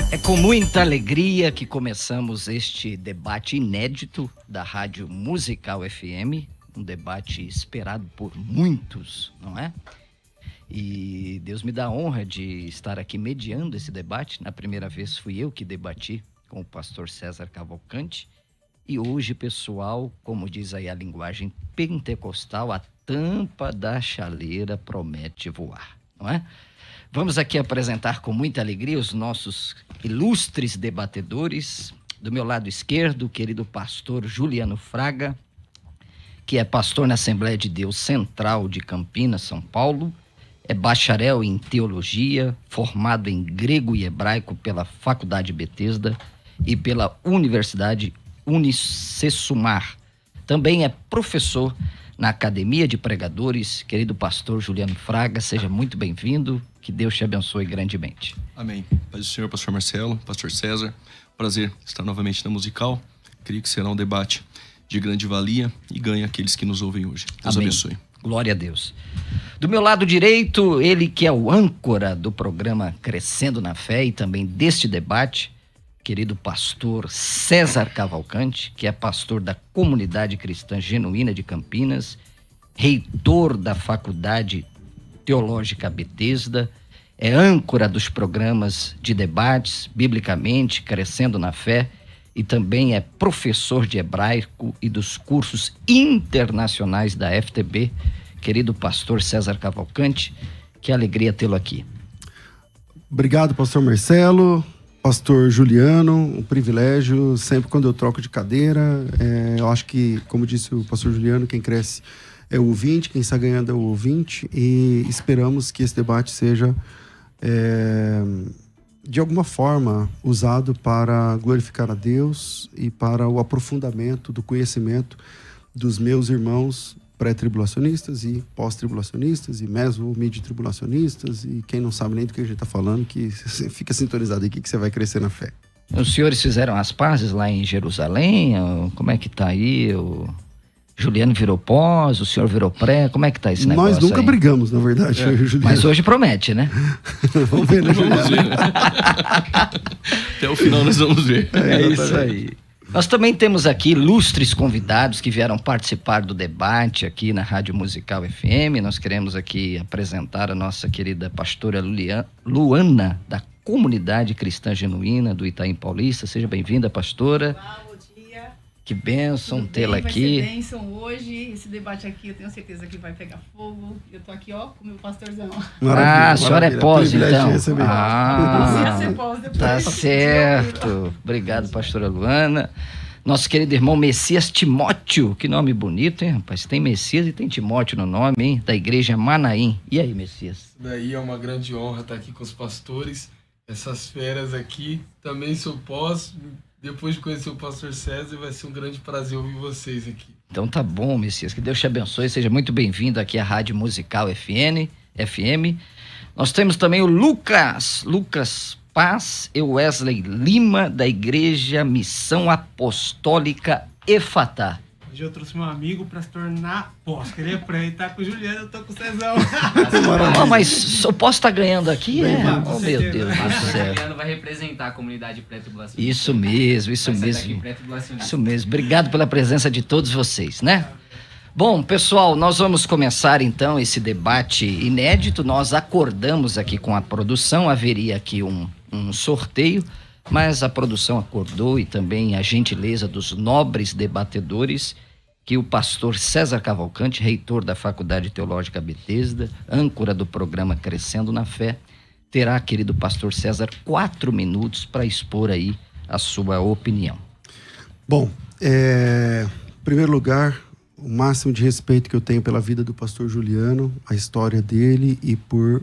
É com muita alegria que começamos este debate inédito da Rádio Musical FM, um debate esperado por muitos, não é? E Deus me dá a honra de estar aqui mediando esse debate. Na primeira vez fui eu que debati com o pastor César Cavalcante. E hoje, pessoal, como diz aí a linguagem pentecostal, a tampa da chaleira promete voar, não é? Vamos aqui apresentar com muita alegria os nossos ilustres debatedores. Do meu lado esquerdo, o querido pastor Juliano Fraga, que é pastor na Assembleia de Deus Central de Campinas, São Paulo. É bacharel em teologia, formado em grego e hebraico pela Faculdade Betesda e pela Universidade Unicesumar. Também é professor na Academia de Pregadores. Querido pastor Juliano Fraga, seja muito bem-vindo. Que Deus te abençoe grandemente. Amém. Paz do Senhor, pastor Marcelo, pastor César. Prazer estar novamente na Musical. Creio que será um debate de grande valia e ganha aqueles que nos ouvem hoje. Deus abençoe. Glória a Deus. Do meu lado direito, ele que é o âncora do programa Crescendo na Fé e também deste debate, querido pastor César Cavalcante, que é pastor da Comunidade Cristã Genuína de Campinas, reitor da Faculdade Teológica Betesda, é âncora dos programas de debates, biblicamente, Crescendo na Fé, e também é professor de hebraico e dos cursos internacionais da FTB. Querido pastor César Cavalcante, que alegria tê-lo aqui. Obrigado, pastor Marcelo, pastor Juliano, um privilégio, sempre quando eu troco de cadeira, eu acho que, como disse o pastor Juliano, quem cresce é o ouvinte, quem está ganhando é o ouvinte, e esperamos que esse debate seja, de alguma forma, usado para glorificar a Deus e para o aprofundamento do conhecimento dos meus irmãos pré-tribulacionistas e pós-tribulacionistas e meso-mid-tribulacionistas e quem não sabe nem do que a gente está falando, que fica sintonizado aqui que você vai crescer na fé. Os senhores fizeram as pazes lá em Jerusalém? Como é que está aí? O Juliano virou pós, o senhor virou pré, como é que tá esse negócio? Nós nunca aí? Brigamos, na verdade. Mas hoje promete, né? Vamos ver, né, Vamos ver. Até o final nós vamos ver. É isso aí. Nós também temos aqui ilustres convidados que vieram participar do debate aqui na Rádio Musical FM. Nós queremos aqui apresentar a nossa querida pastora Luana, da Comunidade Cristã Genuína do Itaim Paulista. Seja bem-vinda, pastora. Olá, bom dia. Que bênção Tudo tê-la bem? aqui. Vai ser bênção hoje. Esse debate aqui, eu tenho certeza que vai pegar fogo. Eu tô aqui, ó, com o meu pastorzão. Ah, a senhora é pós, então. Ia ser pós depois. Tá certo. Obrigado, pastora Luana. Nosso querido irmão Messias Timóteo. Que nome bonito, hein, rapaz? Tem Messias e tem Timóteo no nome, hein? Da igreja Manaim. E aí, Messias? Daí é uma grande honra estar aqui com os pastores, essas feras aqui. Também sou pós. Depois de conhecer o pastor César, vai ser um grande prazer ouvir vocês aqui. Então tá bom, Messias. Que Deus te abençoe. Seja muito bem-vindo aqui à Rádio Musical FM. Nós temos também o Lucas Paz e Wesley Lima, da Igreja Missão Apostólica Efatá. Hoje eu trouxe meu amigo para se tornar pós. Ele é pré, tá com o Juliano, eu tô com o Cezão. Mas eu posso estar ganhando aqui? Bem, Oh, meu Deus do O céu. Juliano vai representar a comunidade pré-tribulacionista. Isso mesmo. Isso mesmo. Obrigado pela presença de todos vocês, né? Bom, pessoal, nós vamos começar então esse debate inédito. Nós acordamos aqui com a produção, haveria aqui um sorteio, mas a produção acordou e também a gentileza dos nobres debatedores que o pastor César Cavalcante, reitor da Faculdade Teológica Betesda, âncora do programa Crescendo na Fé, terá, querido pastor César, 4 minutos para expor aí a sua opinião. Bom, em primeiro lugar, o máximo de respeito que eu tenho pela vida do pastor Juliano, a história dele e por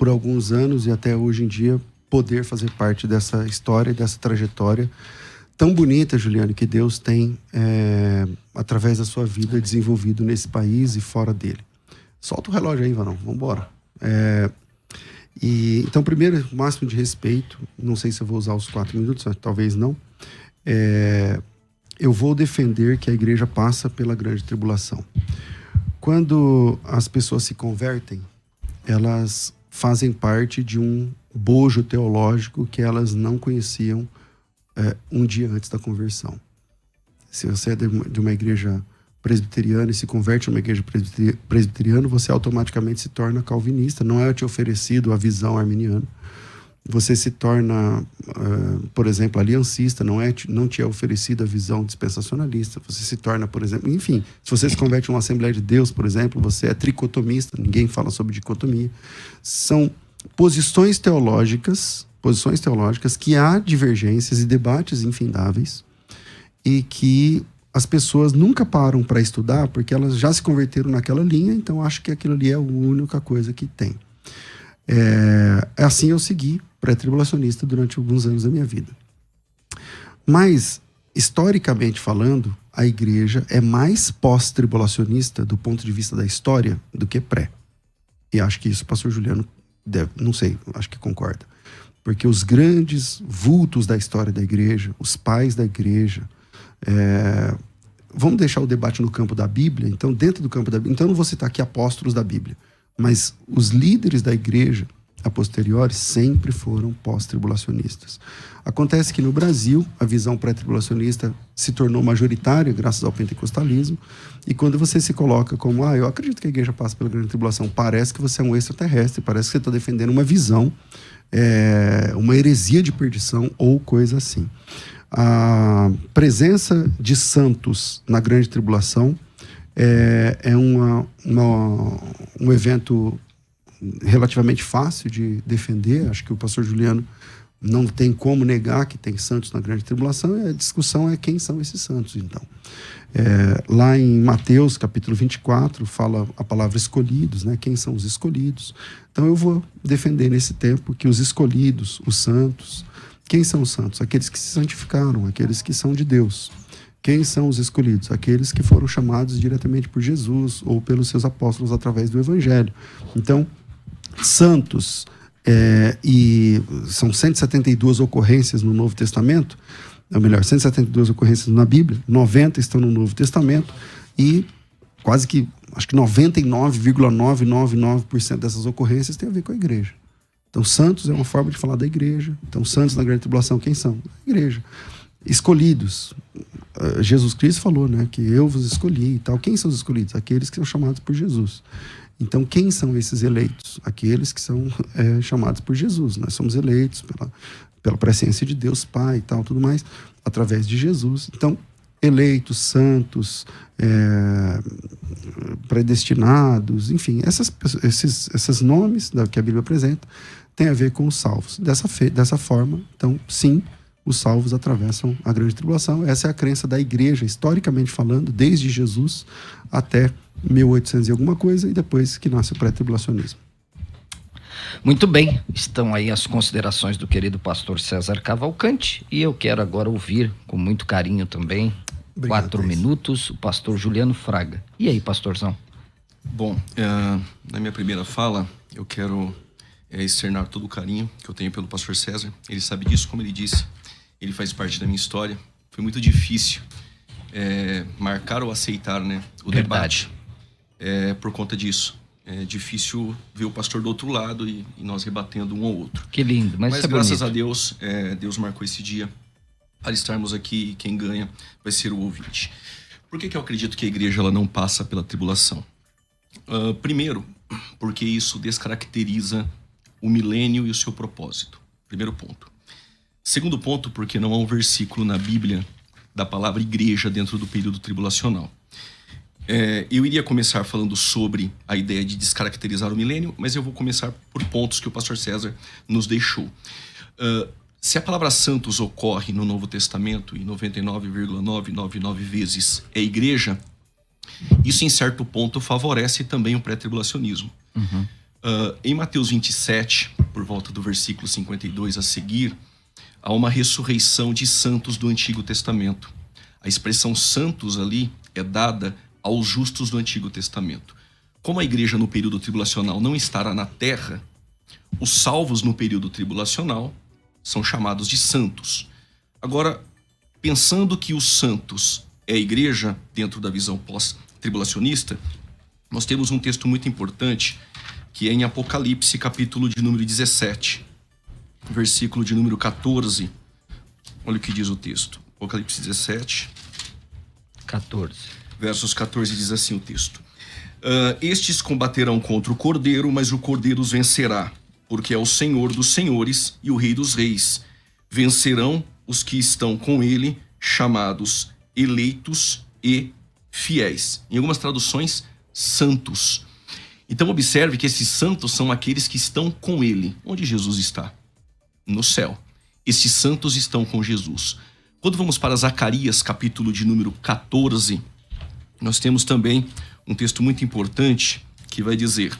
alguns anos e até hoje em dia poder fazer parte dessa história e dessa trajetória tão bonita, Juliano, que Deus tem através da sua vida desenvolvido nesse país e fora dele. Solta o relógio aí, Vanão, vamos embora. Então, primeiro, o máximo de respeito, não sei se eu vou usar os 4 minutos, talvez não. Eu vou defender que a igreja passa pela grande tribulação. Quando as pessoas se convertem, elas fazem parte de um bojo teológico que elas não conheciam um dia antes da conversão. Se você é de uma igreja presbiteriana e se converte a uma igreja presbiteriana, você automaticamente se torna calvinista. Não é te oferecido a visão arminiana. Você se torna, por exemplo, aliancista. Não te é oferecida a visão dispensacionalista. Você se torna, por exemplo... Enfim, se você se converte a uma Assembleia de Deus, por exemplo, você é tricotomista. Ninguém fala sobre dicotomia. São posições teológicas que há divergências e debates infindáveis e que as pessoas nunca param para estudar porque elas já se converteram naquela linha, então acham que aquilo ali é a única coisa que tem. Assim eu segui pré-tribulacionista durante alguns anos da minha vida. Mas, historicamente falando, a igreja é mais pós-tribulacionista do ponto de vista da história do que pré. E acho que isso o pastor Juliano não sei, acho que concorda. Porque os grandes vultos da história da igreja, os pais da igreja, vamos deixar o debate no campo da Bíblia. Então, dentro do campo da Bíblia, então eu não vou citar aqui apóstolos da Bíblia, mas os líderes da igreja a posteriori sempre foram pós-tribulacionistas. Acontece que no Brasil a visão pré-tribulacionista se tornou majoritária graças ao pentecostalismo, e quando você se coloca como eu acredito que a igreja passa pela grande tribulação, parece que você é um extraterrestre, parece que você está defendendo uma visão, uma heresia de perdição ou coisa assim. A presença de santos na grande tribulação é um evento relativamente fácil de defender. Acho que o pastor Juliano não tem como negar que tem santos na grande tribulação, e a discussão é quem são esses santos, então. Lá em Mateus, capítulo 24, fala a palavra escolhidos, né? Quem são os escolhidos? Então eu vou defender nesse tempo que os escolhidos, os santos, quem são os santos? Aqueles que se santificaram, aqueles que são de Deus. Quem são os escolhidos? Aqueles que foram chamados diretamente por Jesus ou pelos seus apóstolos através do Evangelho. Então, santos, e são 172 ocorrências no Novo Testamento, ou melhor, 172 ocorrências na Bíblia, 90 estão no Novo Testamento, e quase que, acho que 99,999% dessas ocorrências tem a ver com a igreja. Então, santos é uma forma de falar da igreja. Então, santos na grande tribulação, quem são? A igreja. Escolhidos. Jesus Cristo falou, né, que eu vos escolhi e tal. Quem são os escolhidos? Aqueles que são chamados por Jesus. Então, quem são esses eleitos? Aqueles que são chamados por Jesus. Nós somos eleitos pela presciência de Deus Pai e tal, tudo mais, através de Jesus. Então, eleitos, santos, predestinados, enfim, esses nomes que a Bíblia apresenta têm a ver com os salvos. Dessa forma, então, sim, os salvos atravessam a grande tribulação. Essa é a crença da igreja, historicamente falando, desde Jesus até 1800 e alguma coisa, e depois que nasce o pré-tribulacionismo. Muito bem, estão aí as considerações do querido pastor César Cavalcante, e eu quero agora ouvir, com muito carinho também, Obrigado, 4 minutos, o pastor Juliano Fraga. E aí, pastorzão? Bom, na minha primeira fala, eu quero externar todo o carinho que eu tenho pelo pastor César. Ele sabe disso, como ele disse, ele faz parte da minha história. Foi muito difícil marcar ou aceitar, né, o Verdade. debate por conta disso. É difícil ver o pastor do outro lado e nós rebatendo um ao outro. Que lindo, mas isso é graças bonito. a Deus, Deus marcou esse dia para estarmos aqui, e quem ganha vai ser o ouvinte. Por que eu acredito que a igreja ela não passa pela tribulação? Primeiro, porque isso descaracteriza o milênio e o seu propósito. Primeiro ponto. Segundo ponto, porque não há um versículo na Bíblia da palavra igreja dentro do período tribulacional. Eu iria começar falando sobre a ideia de descaracterizar o milênio, mas eu vou começar por pontos que o pastor César nos deixou. Se a palavra santos ocorre no Novo Testamento e 99,999 vezes é igreja, isso em certo ponto favorece também o pré-tribulacionismo. Uhum. Em Mateus 27, por volta do versículo 52 a seguir, há uma ressurreição de santos do Antigo Testamento. A expressão santos ali é dada aos justos do Antigo Testamento. Como a igreja no período tribulacional não estará na terra, os salvos no período tribulacional são chamados de santos. Agora, pensando que os santos é a igreja dentro da visão pós-tribulacionista, nós temos um texto muito importante que é em Apocalipse, capítulo de número 17. versículo de número 14. Olha o que diz o texto. Apocalipse 17. 14. Versos 14 diz assim o texto. Estes combaterão contra o Cordeiro, mas o Cordeiro os vencerá, porque é o Senhor dos senhores e o Rei dos reis. Vencerão os que estão com ele, chamados eleitos e fiéis. Em algumas traduções, santos. Então observe que esses santos são aqueles que estão com ele. Onde Jesus está? No céu. Esses santos estão com Jesus. Quando vamos para Zacarias, capítulo de número 14, nós temos também um texto muito importante que vai dizer,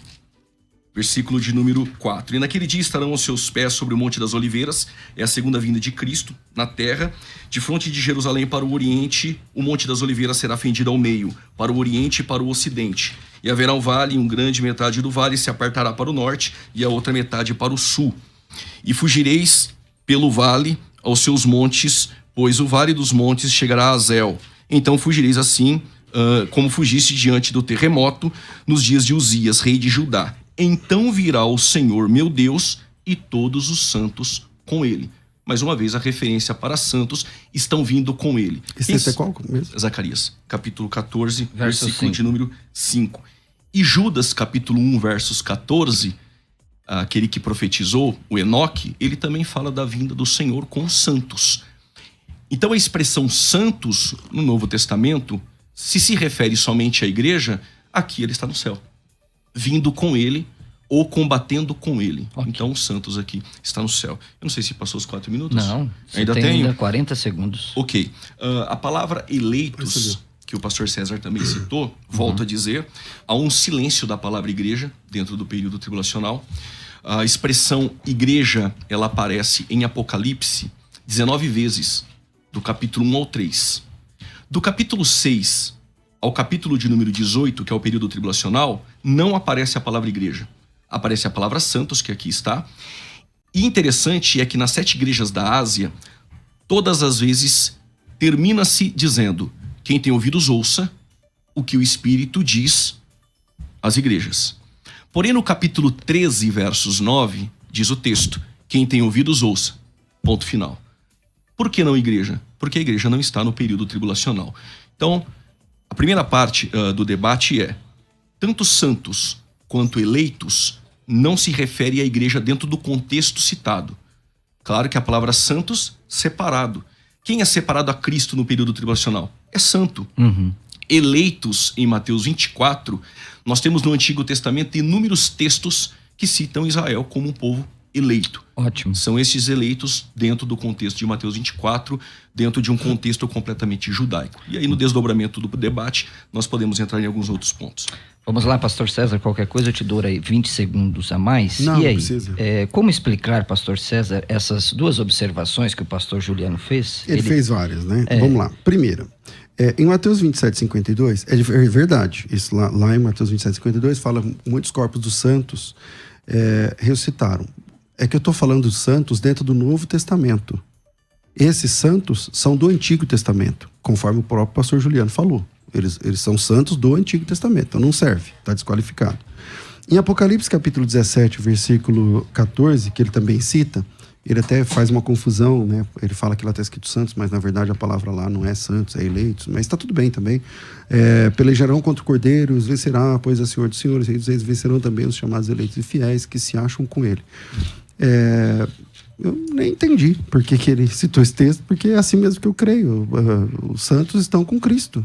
versículo de número 4. E naquele dia estarão os seus pés sobre o Monte das Oliveiras, é a segunda vinda de Cristo na terra, de fronte de Jerusalém para o oriente, o Monte das Oliveiras será fendido ao meio, para o oriente e para o ocidente. E haverá um vale, e grande metade do vale se apartará para o norte, e a outra metade para o sul. E fugireis pelo vale aos seus montes, pois o vale dos montes chegará a Azel. Então fugireis assim, como fugiste diante do terremoto, nos dias de Uzias, rei de Judá. Então virá o Senhor meu Deus e todos os santos com ele. Mais uma vez, a referência para santos estão vindo com ele. Esse é qual mesmo? Zacarias, capítulo 14, Verso versículo 5. de número 5. E Judas, capítulo 1, versos 14, aquele que profetizou, o Enoque, ele também fala da vinda do Senhor com os santos. Então a expressão santos no Novo Testamento, se refere somente à igreja, aqui ele está no céu, vindo com ele ou combatendo com ele. Ok. Então os santos aqui está no céu. Eu não sei se passou os 4 minutos. Não, você Ainda tem tenho? ainda 40 segundos. Ok. A palavra eleitos, Percebeu. que o pastor César também citou, volto a dizer, há um silêncio da palavra igreja dentro do período tribulacional. A expressão igreja, ela aparece em Apocalipse 19 vezes, do capítulo 1 ao 3. Do capítulo 6 ao capítulo de número 18, que é o período tribulacional, não aparece a palavra igreja. Aparece a palavra santos, que aqui está. E interessante é que nas 7 igrejas da Ásia, todas as vezes termina-se dizendo: quem tem ouvidos ouça o que o Espírito diz às igrejas. Porém, no capítulo 13, versos 9, diz o texto: quem tem ouvidos ouça. Ponto final. Por que não igreja? Porque a igreja não está no período tribulacional. Então, a primeira parte do debate é: tanto santos quanto eleitos não se refere à igreja dentro do contexto citado. Claro que a palavra santos, separado. Quem é separado a Cristo no período tribulacional? É santo. Eleitos, em Mateus 24, nós temos no Antigo Testamento inúmeros textos que citam Israel como um povo eleito. Ótimo. São esses eleitos dentro do contexto de Mateus 24, dentro de um contexto completamente judaico. E aí, no desdobramento do debate, nós podemos entrar em alguns outros pontos. Vamos lá, pastor César, qualquer coisa eu te dou aí 20 segundos a mais. Não, e aí, não precisa. como explicar, pastor César, essas duas observações que o pastor Juliano fez? Ele fez várias, né? Vamos lá. Primeiro, em Mateus 27, 52, é verdade. Isso lá em Mateus 27, 52, fala muitos corpos dos santos ressuscitaram. É que eu estou falando dos santos dentro do Novo Testamento. Esses santos são do Antigo Testamento, conforme o próprio pastor Juliano falou. Eles são santos do Antigo Testamento, então não serve, está desqualificado. Em Apocalipse capítulo 17, versículo 14, que ele também cita, ele até faz uma confusão, né? Ele fala que lá está escrito santos, mas na verdade a palavra lá não é santos, é eleitos, mas está tudo bem também. Pelejarão contra o Cordeiro, os vencerá, pois é Senhor dos senhores, reis dos reis, vencerão também os chamados eleitos e fiéis que se acham com ele. Eu nem entendi por que ele citou esse texto, porque é assim mesmo que eu creio. Os santos estão com Cristo.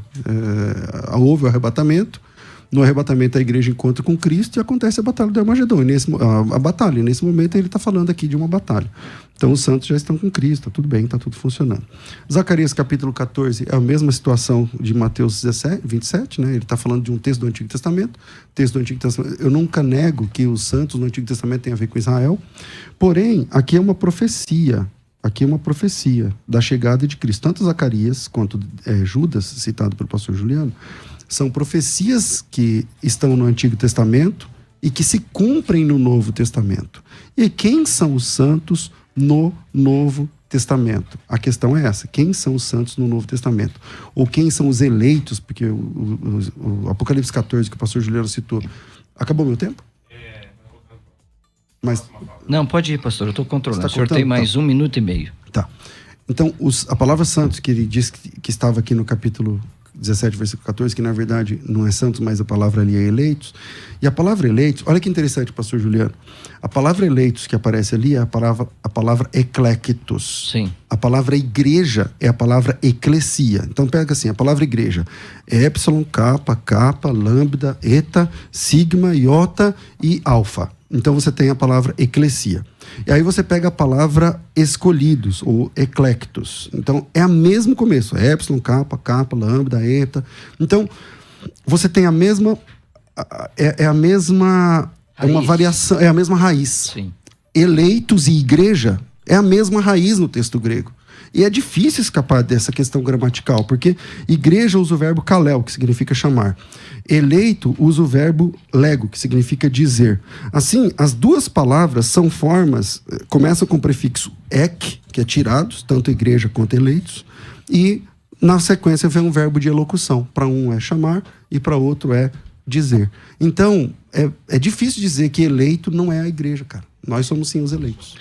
Houve o arrebatamento. No arrebatamento, a igreja encontra com Cristo e acontece a batalha do Armagedon. A batalha, nesse momento, ele está falando aqui de uma batalha. Então, os santos já estão com Cristo, está tudo bem, está tudo funcionando. Zacarias, capítulo 14, é a mesma situação de Mateus 27, né? Ele está falando de um texto do Antigo Testamento. Texto do Antigo Testamento. Eu nunca nego que os santos no Antigo Testamento têm a ver com Israel. Porém, aqui é uma profecia. Aqui é uma profecia da chegada de Cristo. Tanto Zacarias quanto Judas, citado pelo pastor Juliano, são profecias que estão no Antigo Testamento e que se cumprem no Novo Testamento. E quem são os santos no Novo Testamento? A questão é essa: quem são os santos no Novo Testamento? Ou quem são os eleitos? Porque o Apocalipse 14, que o pastor Juliano citou. Acabou meu tempo? Mas Não, pode ir, pastor, eu estou controlando. Você O tá senhor tem cortando? mais 1 minuto e meio. tá. Então, a palavra santos, que ele diz que estava aqui no capítulo 17, versículo 14, que na verdade não é santos, mas a palavra ali é eleitos. E a palavra eleitos, olha que interessante, pastor Juliano. A palavra eleitos que aparece ali é a palavra eclectos. Sim. A palavra igreja é a palavra eclesia. Então pega assim, a palavra igreja é epsilon, kappa, lambda, eta, sigma, iota e alfa. Então você tem a palavra eclesia. E aí você pega a palavra escolhidos, ou eclectos. Então é o mesmo começo, é epsilon, kappa, lambda, eta. Então você tem a mesma... É a mesma... É uma Raiz. variação, é a mesma raiz. Sim. Eleitos e igreja é a mesma raiz no texto grego. E é difícil escapar dessa questão gramatical, porque igreja usa o verbo kalel, que significa chamar. Eleito usa o verbo lego, que significa dizer. Assim, as duas palavras são formas, começam com o prefixo ek, que é tirados, tanto igreja quanto eleitos, e na sequência vem um verbo de elocução. Para um é chamar e para outro é dizer. Então, é difícil dizer que eleito não é a igreja, cara. Nós somos sim os eleitos.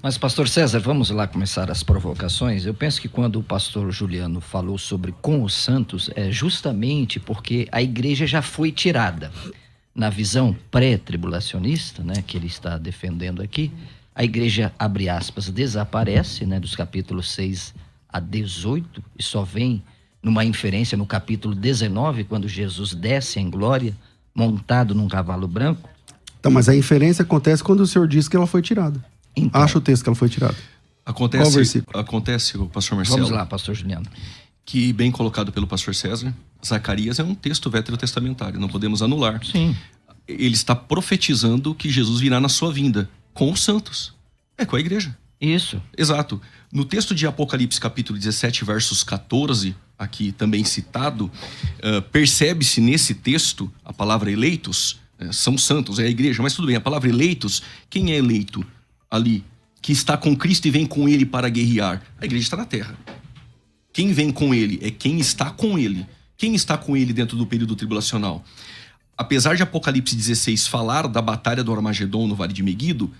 Mas, pastor César, vamos lá começar as provocações. Eu penso que quando o pastor Juliano falou sobre com os santos, é justamente porque a igreja já foi tirada. Na visão pré-tribulacionista, né, que ele está defendendo aqui, a igreja, abre aspas, desaparece, né, dos capítulos 6 a 18, e só vem numa inferência no capítulo 19, quando Jesus desce em glória, montado num cavalo branco. Então, mas a inferência acontece quando o senhor diz que ela foi tirada. Então, Acha o texto que ela foi tirada. Qual versículo? Acontece, o pastor Marcelo, vamos lá, pastor Juliano. que bem colocado pelo pastor César, Zacarias é um texto veterotestamentário, não podemos anular. Sim. Ele está profetizando que Jesus virá na sua vinda com os santos. É com a igreja. Isso. Exato. No texto de Apocalipse, capítulo 17, versos 14, aqui também citado, percebe-se nesse texto a palavra eleitos, são santos, é a igreja, mas tudo bem, a palavra eleitos, quem é eleito ali, que está com Cristo e vem com ele para guerrear? A igreja está na terra. Quem vem com ele é quem está com ele. Quem está com ele dentro do período tribulacional? Apesar de Apocalipse 16 falar da batalha do Armagedon no Vale de Meguido,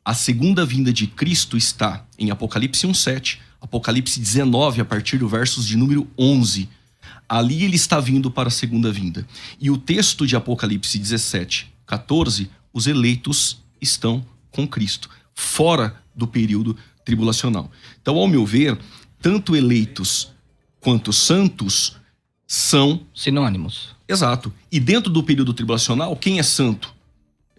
a segunda vinda de Cristo está em Apocalipse 1:7, Apocalipse 19, a partir do versos de número 11. Ali ele está vindo para a segunda vinda. E o texto de Apocalipse 17, 14, os eleitos estão com Cristo, fora do período tribulacional. Então, ao meu ver, tanto eleitos quanto santos são... Sinônimos. Exato. E dentro do período tribulacional, quem é santo?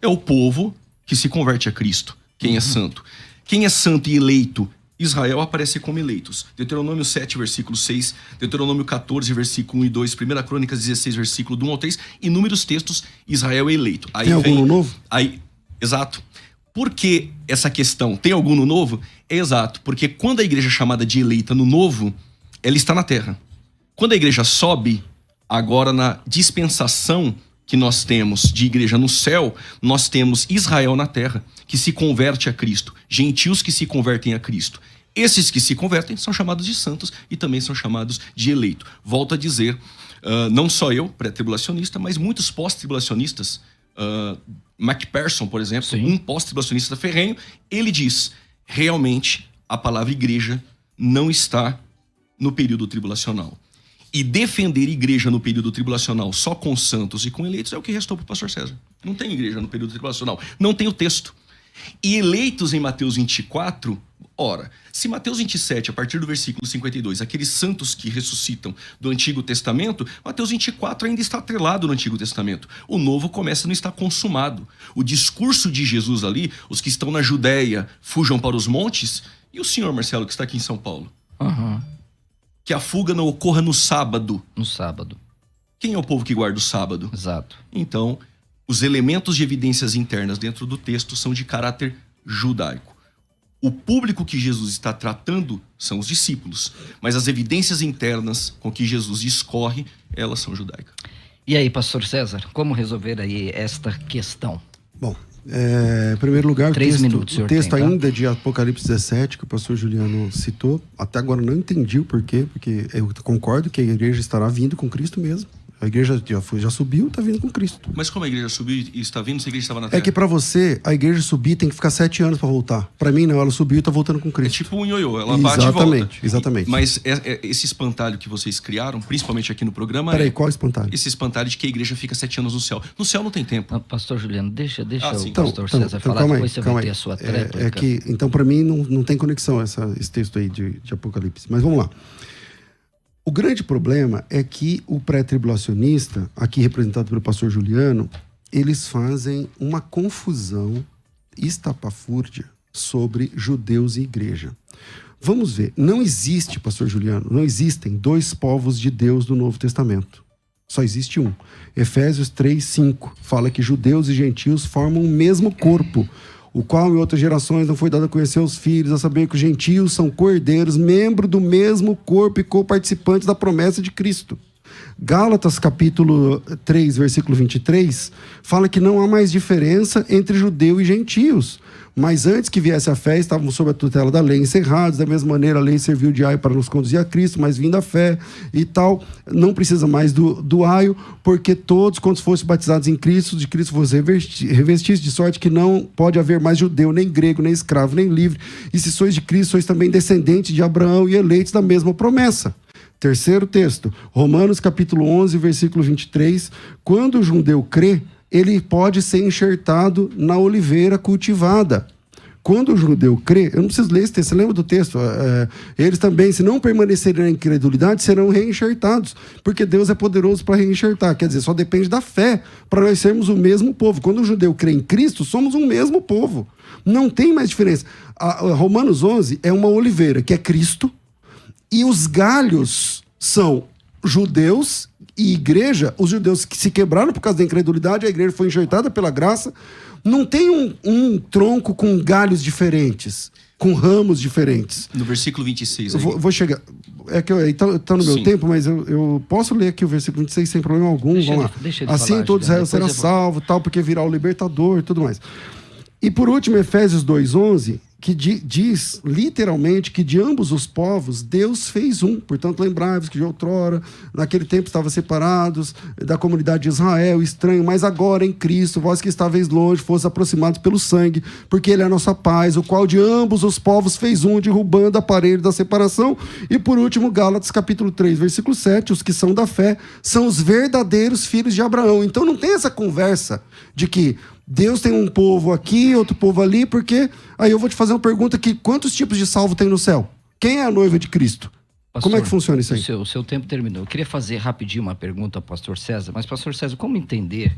É o povo que se converte a Cristo. Quem é santo? Quem é santo e eleito? Israel aparece como eleitos. Deuteronômio 7, versículo 6, Deuteronômio 14, versículo 1 e 2, 1 Crônicas 16, versículo do 1 ao 3, inúmeros textos, Israel é eleito. Aí Tem algum no novo? Exato. Por que essa questão? Tem algum no novo? É exato, porque quando a igreja é chamada de eleita no novo, ela está na terra. Quando a igreja sobe, agora na dispensação que nós temos de igreja no céu, nós temos Israel na terra, que se converte a Cristo, gentios que se convertem a Cristo. Esses que se convertem são chamados de santos e também são chamados de eleito. Volto a dizer, não só eu, pré-tribulacionista, mas muitos pós-tribulacionistas, MacPherson, por exemplo, Sim. um pós-tribulacionista ferrenho, ele diz, realmente a palavra igreja não está no período tribulacional. E defender igreja no período tribulacional só com santos e com eleitos é o que restou para o pastor César. Não tem igreja no período tribulacional. Não tem o texto. E eleitos em Mateus 24, ora, se Mateus 27, a partir do versículo 52, aqueles santos que ressuscitam do Antigo Testamento, Mateus 24 ainda está atrelado no Antigo Testamento. O Novo começa a não estar consumado. O discurso de Jesus ali, os que estão na Judéia fujam para os montes, e o senhor Marcelo, que está aqui em São Paulo? Que a fuga não ocorra no sábado. No sábado. Quem é o povo que guarda o sábado? Exato. Então, os elementos de evidências internas dentro do texto são de caráter judaico. O público que Jesus está tratando são os discípulos, mas as evidências internas com que Jesus discorre, elas são judaicas. E aí, pastor César, como resolver aí esta questão? Bom, em primeiro lugar, 3 minutos, o senhor texto tem, tá? ainda de Apocalipse 17, que o pastor Juliano citou, até agora não entendi o porquê, porque eu concordo que a igreja estará vindo com Cristo mesmo. A igreja já subiu, está vindo com Cristo. Mas como a igreja subiu e está vindo, se a igreja estava na terra? É que para você, a igreja subir tem que ficar 7 anos para voltar. Para mim, não, ela subiu e está voltando com É Cristo. tipo um ioiô, ela bate e volta. Exatamente. Mas esse espantalho que vocês criaram, principalmente aqui no programa... Peraí, qual espantalho? Esse espantalho de que a igreja fica 7 anos no céu. No céu não tem tempo. Não, pastor Juliano, deixa sim. o pastor César falar, calma depois você calma vai ter a sua tréplica. É que, então, para mim, não tem conexão esse texto aí de Apocalipse. Mas vamos lá. O grande problema é que o pré-tribulacionista, aqui representado pelo pastor Juliano, eles fazem uma confusão estapafúrdia sobre judeus e igreja. Vamos ver, não existe, pastor Juliano, não existem 2 povos de Deus do Novo Testamento. Só existe um. Efésios 3:5 fala que judeus e gentios formam o mesmo corpo, o qual em outras gerações não foi dado a conhecer aos filhos, a saber que os gentios são cordeiros, membros do mesmo corpo e co-participantes da promessa de Cristo. Gálatas capítulo 3, versículo 23, fala que não há mais diferença entre judeu e gentios. Mas antes que viesse a fé, estavam sob a tutela da lei, encerrados. Da mesma maneira, a lei serviu de aio para nos conduzir a Cristo, mas vindo a fé e tal, não precisa mais do aio, porque todos, quando fossem batizados em Cristo, de Cristo fossem revestidos, de sorte que não pode haver mais judeu, nem grego, nem escravo, nem livre. E se sois de Cristo, sois também descendentes de Abraão e eleitos da mesma promessa. Terceiro texto, Romanos capítulo 11, versículo 23. Quando o judeu crê, ele pode ser enxertado na oliveira cultivada. Quando o judeu crê, eu não preciso ler esse texto, você lembra do texto? Eles também, se não permanecerem na incredulidade, serão reenxertados, porque Deus é poderoso para reenxertar. Quer dizer, só depende da fé para nós sermos o mesmo povo. Quando o judeu crê em Cristo, somos um mesmo povo. Não tem mais diferença. Romanos 11 é uma oliveira, que é Cristo, e os galhos são judeus e igreja. Os judeus que se quebraram por causa da incredulidade, a igreja foi enxertada pela graça. Não tem um tronco com galhos diferentes, com ramos diferentes. No versículo 26 aí. Vou chegar. É que tá no meu tempo, mas eu posso ler aqui o versículo 26 sem problema algum. Vamos lá. Assim falar, todo Israel será salvo, tal, porque virá o libertador e tudo mais. E por último, Efésios 2:11, que diz literalmente que de ambos os povos Deus fez um. Portanto, lembrai-vos que de outrora, naquele tempo, estavam separados da comunidade de Israel, estranho, mas agora em Cristo, vós que estáveis longe, fosse aproximados pelo sangue, porque Ele é a nossa paz, o qual de ambos os povos fez um, derrubando o aparelho da separação. E por último, Gálatas capítulo 3, versículo 7, os que são da fé são os verdadeiros filhos de Abraão. Então não tem essa conversa de que Deus tem um povo aqui, outro povo ali, porque... Aí eu vou te fazer uma pergunta aqui. Quantos tipos de salvo tem no céu? Quem é a noiva de Cristo? Pastor, como é que funciona isso aí? O seu tempo terminou. Eu queria fazer rapidinho uma pergunta ao pastor César. Mas, pastor César, como entender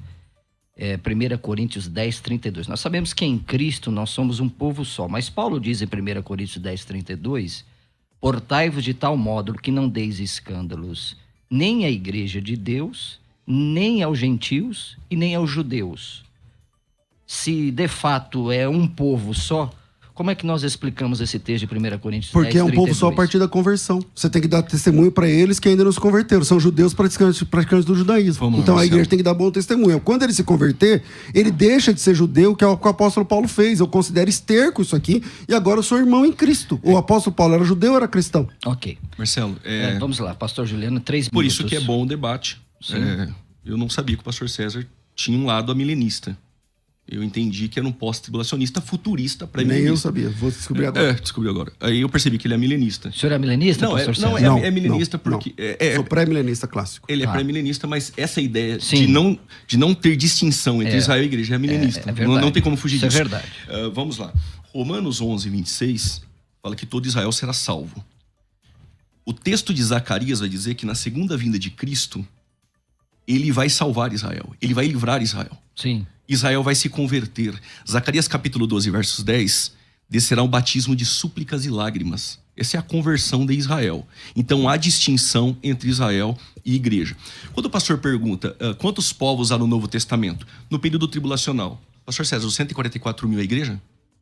1 Coríntios 10, 32? Nós sabemos que em Cristo nós somos um povo só. Mas Paulo diz em 1 Coríntios 10, 32... Portai-vos de tal modo que não deis escândalos nem à igreja de Deus, nem aos gentios e nem aos judeus. Se de fato é um povo só, como é que nós explicamos esse texto de 1 Coríntios 10, Porque é um povo só a partir da conversão. Você tem que dar testemunho para eles que ainda não se converteram. São judeus praticantes do judaísmo. Então a igreja tem que dar bom testemunho. Quando ele se converter, ele deixa de ser judeu, que é o que o apóstolo Paulo fez. Eu considero esterco isso aqui, e agora eu sou irmão em Cristo. O apóstolo Paulo era judeu ou era cristão? Ok. Marcelo, vamos lá, pastor Juliano, 3 minutos. Por isso que é bom o debate. Eu não sabia que o pastor César tinha um lado amilenista. Eu entendi que era um pós-tribulacionista futurista pré-milenista. Nem eu sabia, vou descobrir agora. Descobri agora. Aí eu percebi que ele é milenista. O senhor é milenista, pastor César? Não, é milenista porque... Sou pré-milenista clássico. Ele é pré-milenista, mas essa ideia de não ter distinção entre Israel e igreja é milenista. Não tem como fugir disso. Isso é verdade. Vamos lá. Romanos 11, 26 fala que todo Israel será salvo. O texto de Zacarias vai dizer que na segunda vinda de Cristo, ele vai salvar Israel. Ele vai livrar Israel. Sim. Israel vai se converter. Zacarias capítulo 12, versos 10, descerá um batismo de súplicas e lágrimas. Essa é a conversão de Israel. Então há distinção entre Israel e igreja. Quando o pastor pergunta quantos povos há no Novo Testamento, no período tribulacional, pastor César, os 144 mil é a igreja?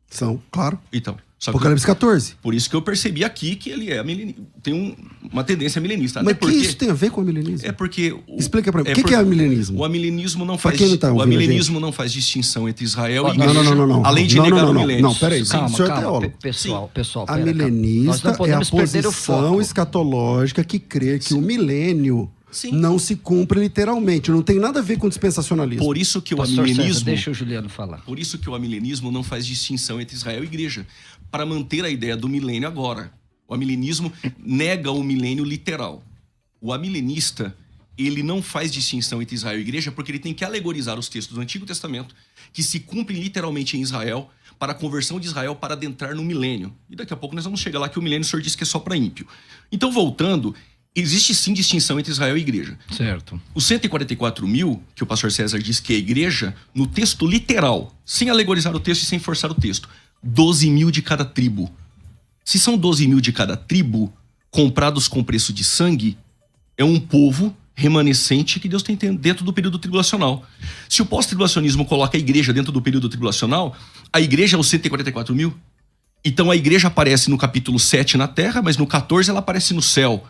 São, claro. Então, Apocalipse 14. Por isso que eu percebi aqui que ele tem uma tendência milenista. Mas que isso tem a ver com o milenismo? É porque... Explica pra mim. O que é o milenismo? O amilenismo não faz, não faz distinção entre Israel e igreja. Não. Além de negar o milênio. Não, peraí. Calma. Pessoal, a milenista é a posição escatológica que crê que o milênio Sim. não se cumpre literalmente. Não tem nada a ver com dispensacionalismo. Por isso que o Pastor César, amilenismo... deixa o Juliano falar. Por isso que o amilenismo não faz distinção entre Israel e igreja, para manter a ideia do milênio agora. O amilenismo nega o milênio literal. O amilenista, ele não faz distinção entre Israel e igreja porque ele tem que alegorizar os textos do Antigo Testamento que se cumprem literalmente em Israel para a conversão de Israel para adentrar no milênio. E daqui a pouco nós vamos chegar lá que o milênio o senhor disse que é só para ímpio. Então, voltando, existe sim distinção entre Israel e igreja. Certo. Os 144 mil, que o pastor César diz que é a igreja, no texto literal, sem alegorizar o texto e sem forçar o texto, 12 mil de cada tribo. Se são 12 mil de cada tribo, comprados com preço de sangue, é um povo remanescente que Deus tem dentro do período tribulacional. Se o pós-tribulacionismo coloca a igreja dentro do período tribulacional, a igreja é os 144 mil. Então a igreja aparece no capítulo 7 na terra, mas no 14 ela aparece no céu.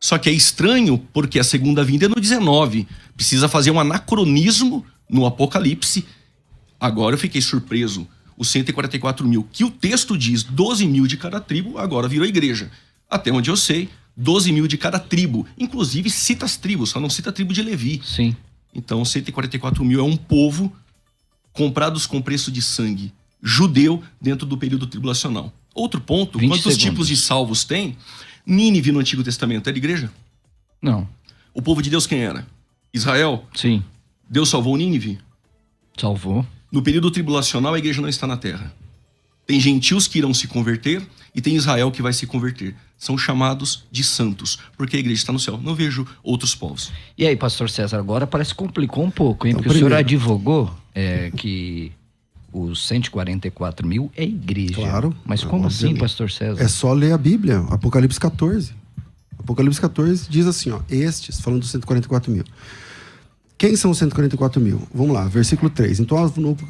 Só que é estranho porque a segunda vinda é no 19. Precisa fazer um anacronismo no Apocalipse. Agora eu fiquei surpreso. Os 144 mil, que o texto diz 12 mil de cada tribo, agora virou igreja. Até onde eu sei, 12 mil de cada tribo. Inclusive cita as tribos, só não cita a tribo de Levi. Sim. Então 144 mil é um povo comprados com preço de sangue. Judeu dentro do período tribulacional. Outro ponto, 20 quantos segundos. tipos de salvos tem? Nínive no Antigo Testamento era igreja? Não. O povo de Deus quem era? Israel? Sim. Deus salvou Nínive? Salvou. No período tribulacional a igreja não está na terra. Tem gentios que irão se converter e tem Israel que vai se converter. São chamados de santos, porque a igreja está no céu. Não vejo outros povos. E aí, pastor César, agora parece que complicou um pouco, hein? Então, Porque o senhor primeiro- advogou que os 144 mil é igreja. Claro. Mas como assim, Obviamente. pastor César? É só ler a Bíblia, Apocalipse 14. Apocalipse 14 diz assim, ó, estes, falando dos 144 mil. Quem são os 144 mil? Vamos lá, versículo 3. Então,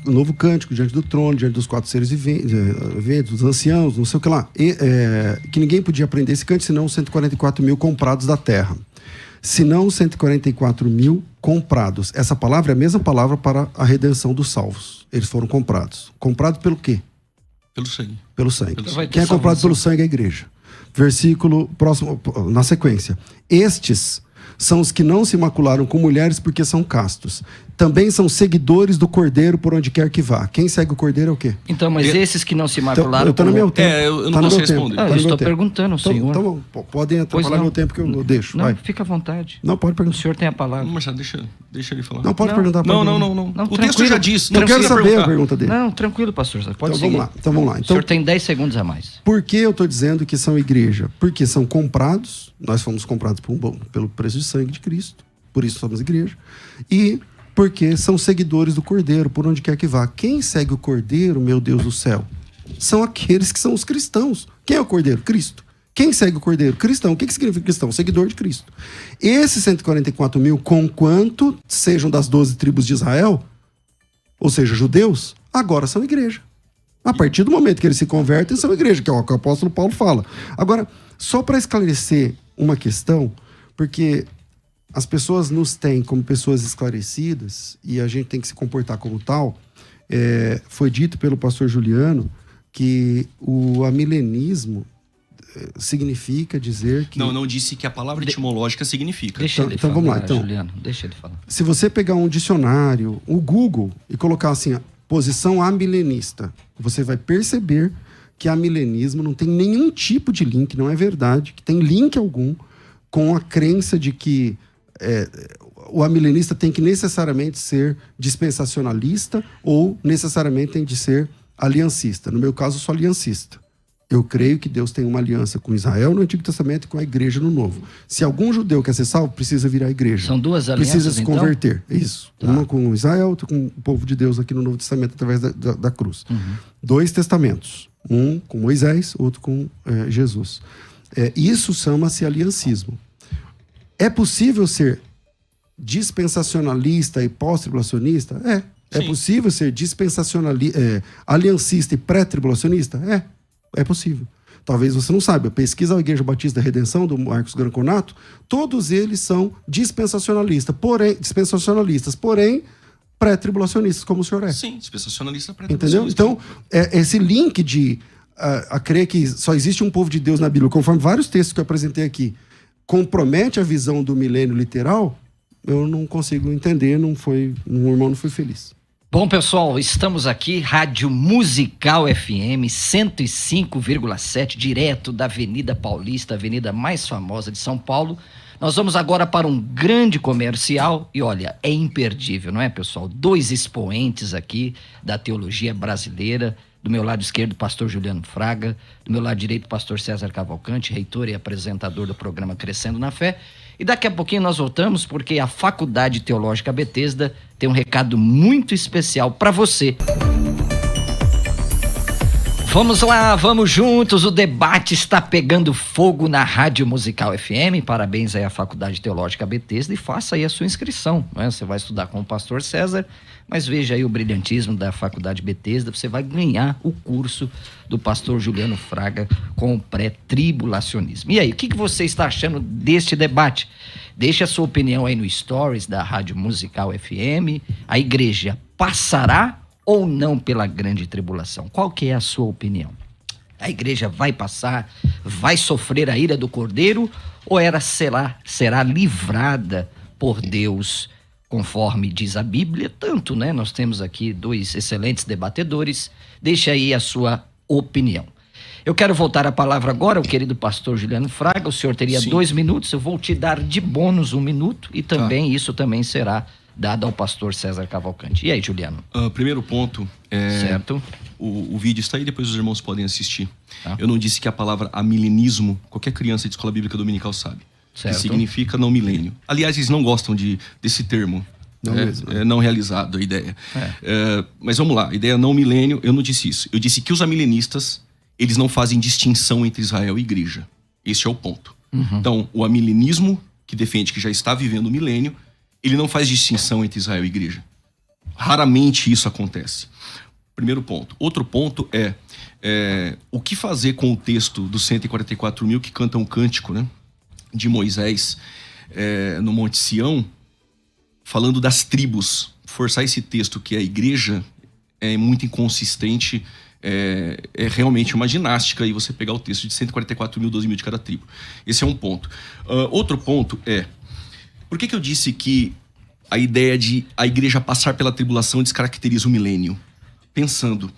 um novo cântico diante do trono, diante dos 4 seres viventes, dos anciãos, não sei o que lá. Que ninguém podia aprender esse cântico, senão os 144 mil comprados da terra. Senão os 144 mil comprados. Essa palavra é a mesma palavra para a redenção dos salvos. Eles foram comprados. Comprados pelo quê? Pelo sangue. Pelo sangue. Pelo Vai ter Quem é comprado salvação. pelo sangue é a igreja. Versículo próximo, na sequência. Estes são os que não se macularam com mulheres porque são castos. Também são seguidores do Cordeiro por onde quer que vá. Quem segue o Cordeiro é o quê? Então, mas Eu- esses que não se Então, macularam... eu tô no como- meu tempo. eu não Tá no posso meu tempo. responder. Ah, Tá eu no estou meu tempo. perguntando ao senhor. Então, podem Pois atrapalhar não. meu tempo que eu deixo. Não, Vai. fica à vontade. Não, pode O perguntar. senhor tem a palavra. Marcelo, deixa ele falar. Não, pode Não. perguntar. Não, pode não, perguntar. não, não. Não, O texto tranquilo. já diz. Não quero precisa saber perguntar. a pergunta dele. Não, tranquilo, pastor. Pode Então seguir. vamos lá. Então vamos lá. O Então, senhor tem 10 segundos a mais. por que eu estou dizendo que são igreja? Porque são comprados, nós fomos comprados pelo preço de sangue de Cristo, por isso somos igreja, e porque são seguidores do Cordeiro, por onde quer que vá. Quem segue o Cordeiro, meu Deus do céu, são aqueles que são os cristãos. Quem é o Cordeiro? Cristo. Quem segue o Cordeiro? Cristão. O que significa cristão? Seguidor de Cristo. Esses 144 mil, conquanto sejam das 12 tribos de Israel, ou seja, judeus, agora são igreja. A partir do momento que eles se convertem, são igreja, que é o que o apóstolo Paulo fala. Agora, só para esclarecer uma questão, porque as pessoas nos têm como pessoas esclarecidas e a gente tem que se comportar como tal, foi dito pelo pastor Juliano que o amilenismo significa dizer que... Não disse que a palavra etimológica significa. Deixa Então- ele então falar, vamos lá, então. Juliano. Deixa ele falar. Se você pegar um dicionário, o Google, e colocar assim, posição amilenista, você vai perceber que amilenismo não tem nenhum tipo de link, não é verdade, que tem link algum com a crença de que o amilenista tem que necessariamente ser dispensacionalista ou necessariamente tem de ser aliancista. No meu caso, eu sou aliancista. Eu creio que Deus tem uma aliança com Israel no Antigo Testamento e com a igreja no Novo. Se algum judeu quer ser salvo, precisa virar a igreja. São duas alianças, Precisa se então? converter. Isso. Tá. Uma com Israel, outra com o povo de Deus aqui no Novo Testamento, através da cruz. 2 testamentos. Um com Moisés, outro com Jesus. Isso chama-se aliancismo. É possível ser dispensacionalista e pós-tribulacionista? É Sim. possível ser aliancista e pré-tribulacionista? É possível. Talvez você não saiba. Pesquisa a Igreja Batista da Redenção, do Marcos Granconato, todos eles são dispensacionalistas, porém pré-tribulacionistas, como o senhor é. Sim, dispensacionalista para Entendeu? Então, esse link de a crer que só existe um povo de Deus na Bíblia, conforme vários textos que eu apresentei aqui, compromete a visão do milênio literal, eu não consigo entender, o irmão não foi feliz. Bom, pessoal, estamos aqui, Rádio Musical FM 105,7, direto da Avenida Paulista, a avenida mais famosa de São Paulo. Nós vamos agora para um grande comercial e olha, é imperdível, não é, pessoal? 2 expoentes aqui da teologia brasileira. Do meu lado esquerdo, o pastor Juliano Fraga. Do meu lado direito, o pastor César Cavalcante, reitor e apresentador do programa Crescendo na Fé. E daqui a pouquinho nós voltamos, porque a Faculdade Teológica Bethesda tem um recado muito especial para você. Vamos lá, vamos juntos, o debate está pegando fogo na Rádio Musical FM. Parabéns aí à Faculdade Teológica Bethesda e faça aí a sua inscrição, né? Você vai estudar com o pastor César, mas veja aí o brilhantismo da Faculdade Bethesda, você vai ganhar o curso do pastor Juliano Fraga com o pré-tribulacionismo. E aí, o que você está achando deste debate? Deixe a sua opinião aí no Stories da Rádio Musical FM. A igreja passará ou não pela grande tribulação? Qual que é a sua opinião? A igreja vai passar, vai sofrer a ira do Cordeiro ou será livrada por Deus, conforme diz a Bíblia? Tanto, né? Nós temos aqui 2 excelentes debatedores. Deixa aí a sua opinião. Eu quero voltar a palavra agora ao querido pastor Juliano Fraga. O senhor teria 2 minutos, eu vou te dar de bônus 1 minuto e também isso também será dado ao pastor César Cavalcante. E aí, Juliano? Primeiro ponto, certo. O vídeo está aí, depois os irmãos podem assistir. Tá. Eu não disse que a palavra amilenismo, qualquer criança de escola bíblica dominical sabe. Certo. Que significa não milênio. Aliás, eles não gostam desse termo. Não mesmo. Não realizado, a ideia. Mas vamos lá, a ideia não milênio, eu não disse isso. Eu disse que os amilenistas, eles não fazem distinção entre Israel e igreja. Esse é o ponto. Então, o amilenismo, que defende que já está vivendo o milênio, ele não faz distinção entre Israel e igreja. Raramente isso acontece. Primeiro ponto. Outro ponto é o que fazer com o texto dos 144 mil que cantam um cântico, né, de Moisés no Monte Sião, falando das tribos. Forçar esse texto que é a igreja é muito inconsistente, é realmente uma ginástica e você pegar o texto de 144 mil, 12 mil de cada tribo. Esse é um ponto. Outro ponto por que eu disse que a ideia de a igreja passar pela tribulação descaracteriza o milênio? Pensando,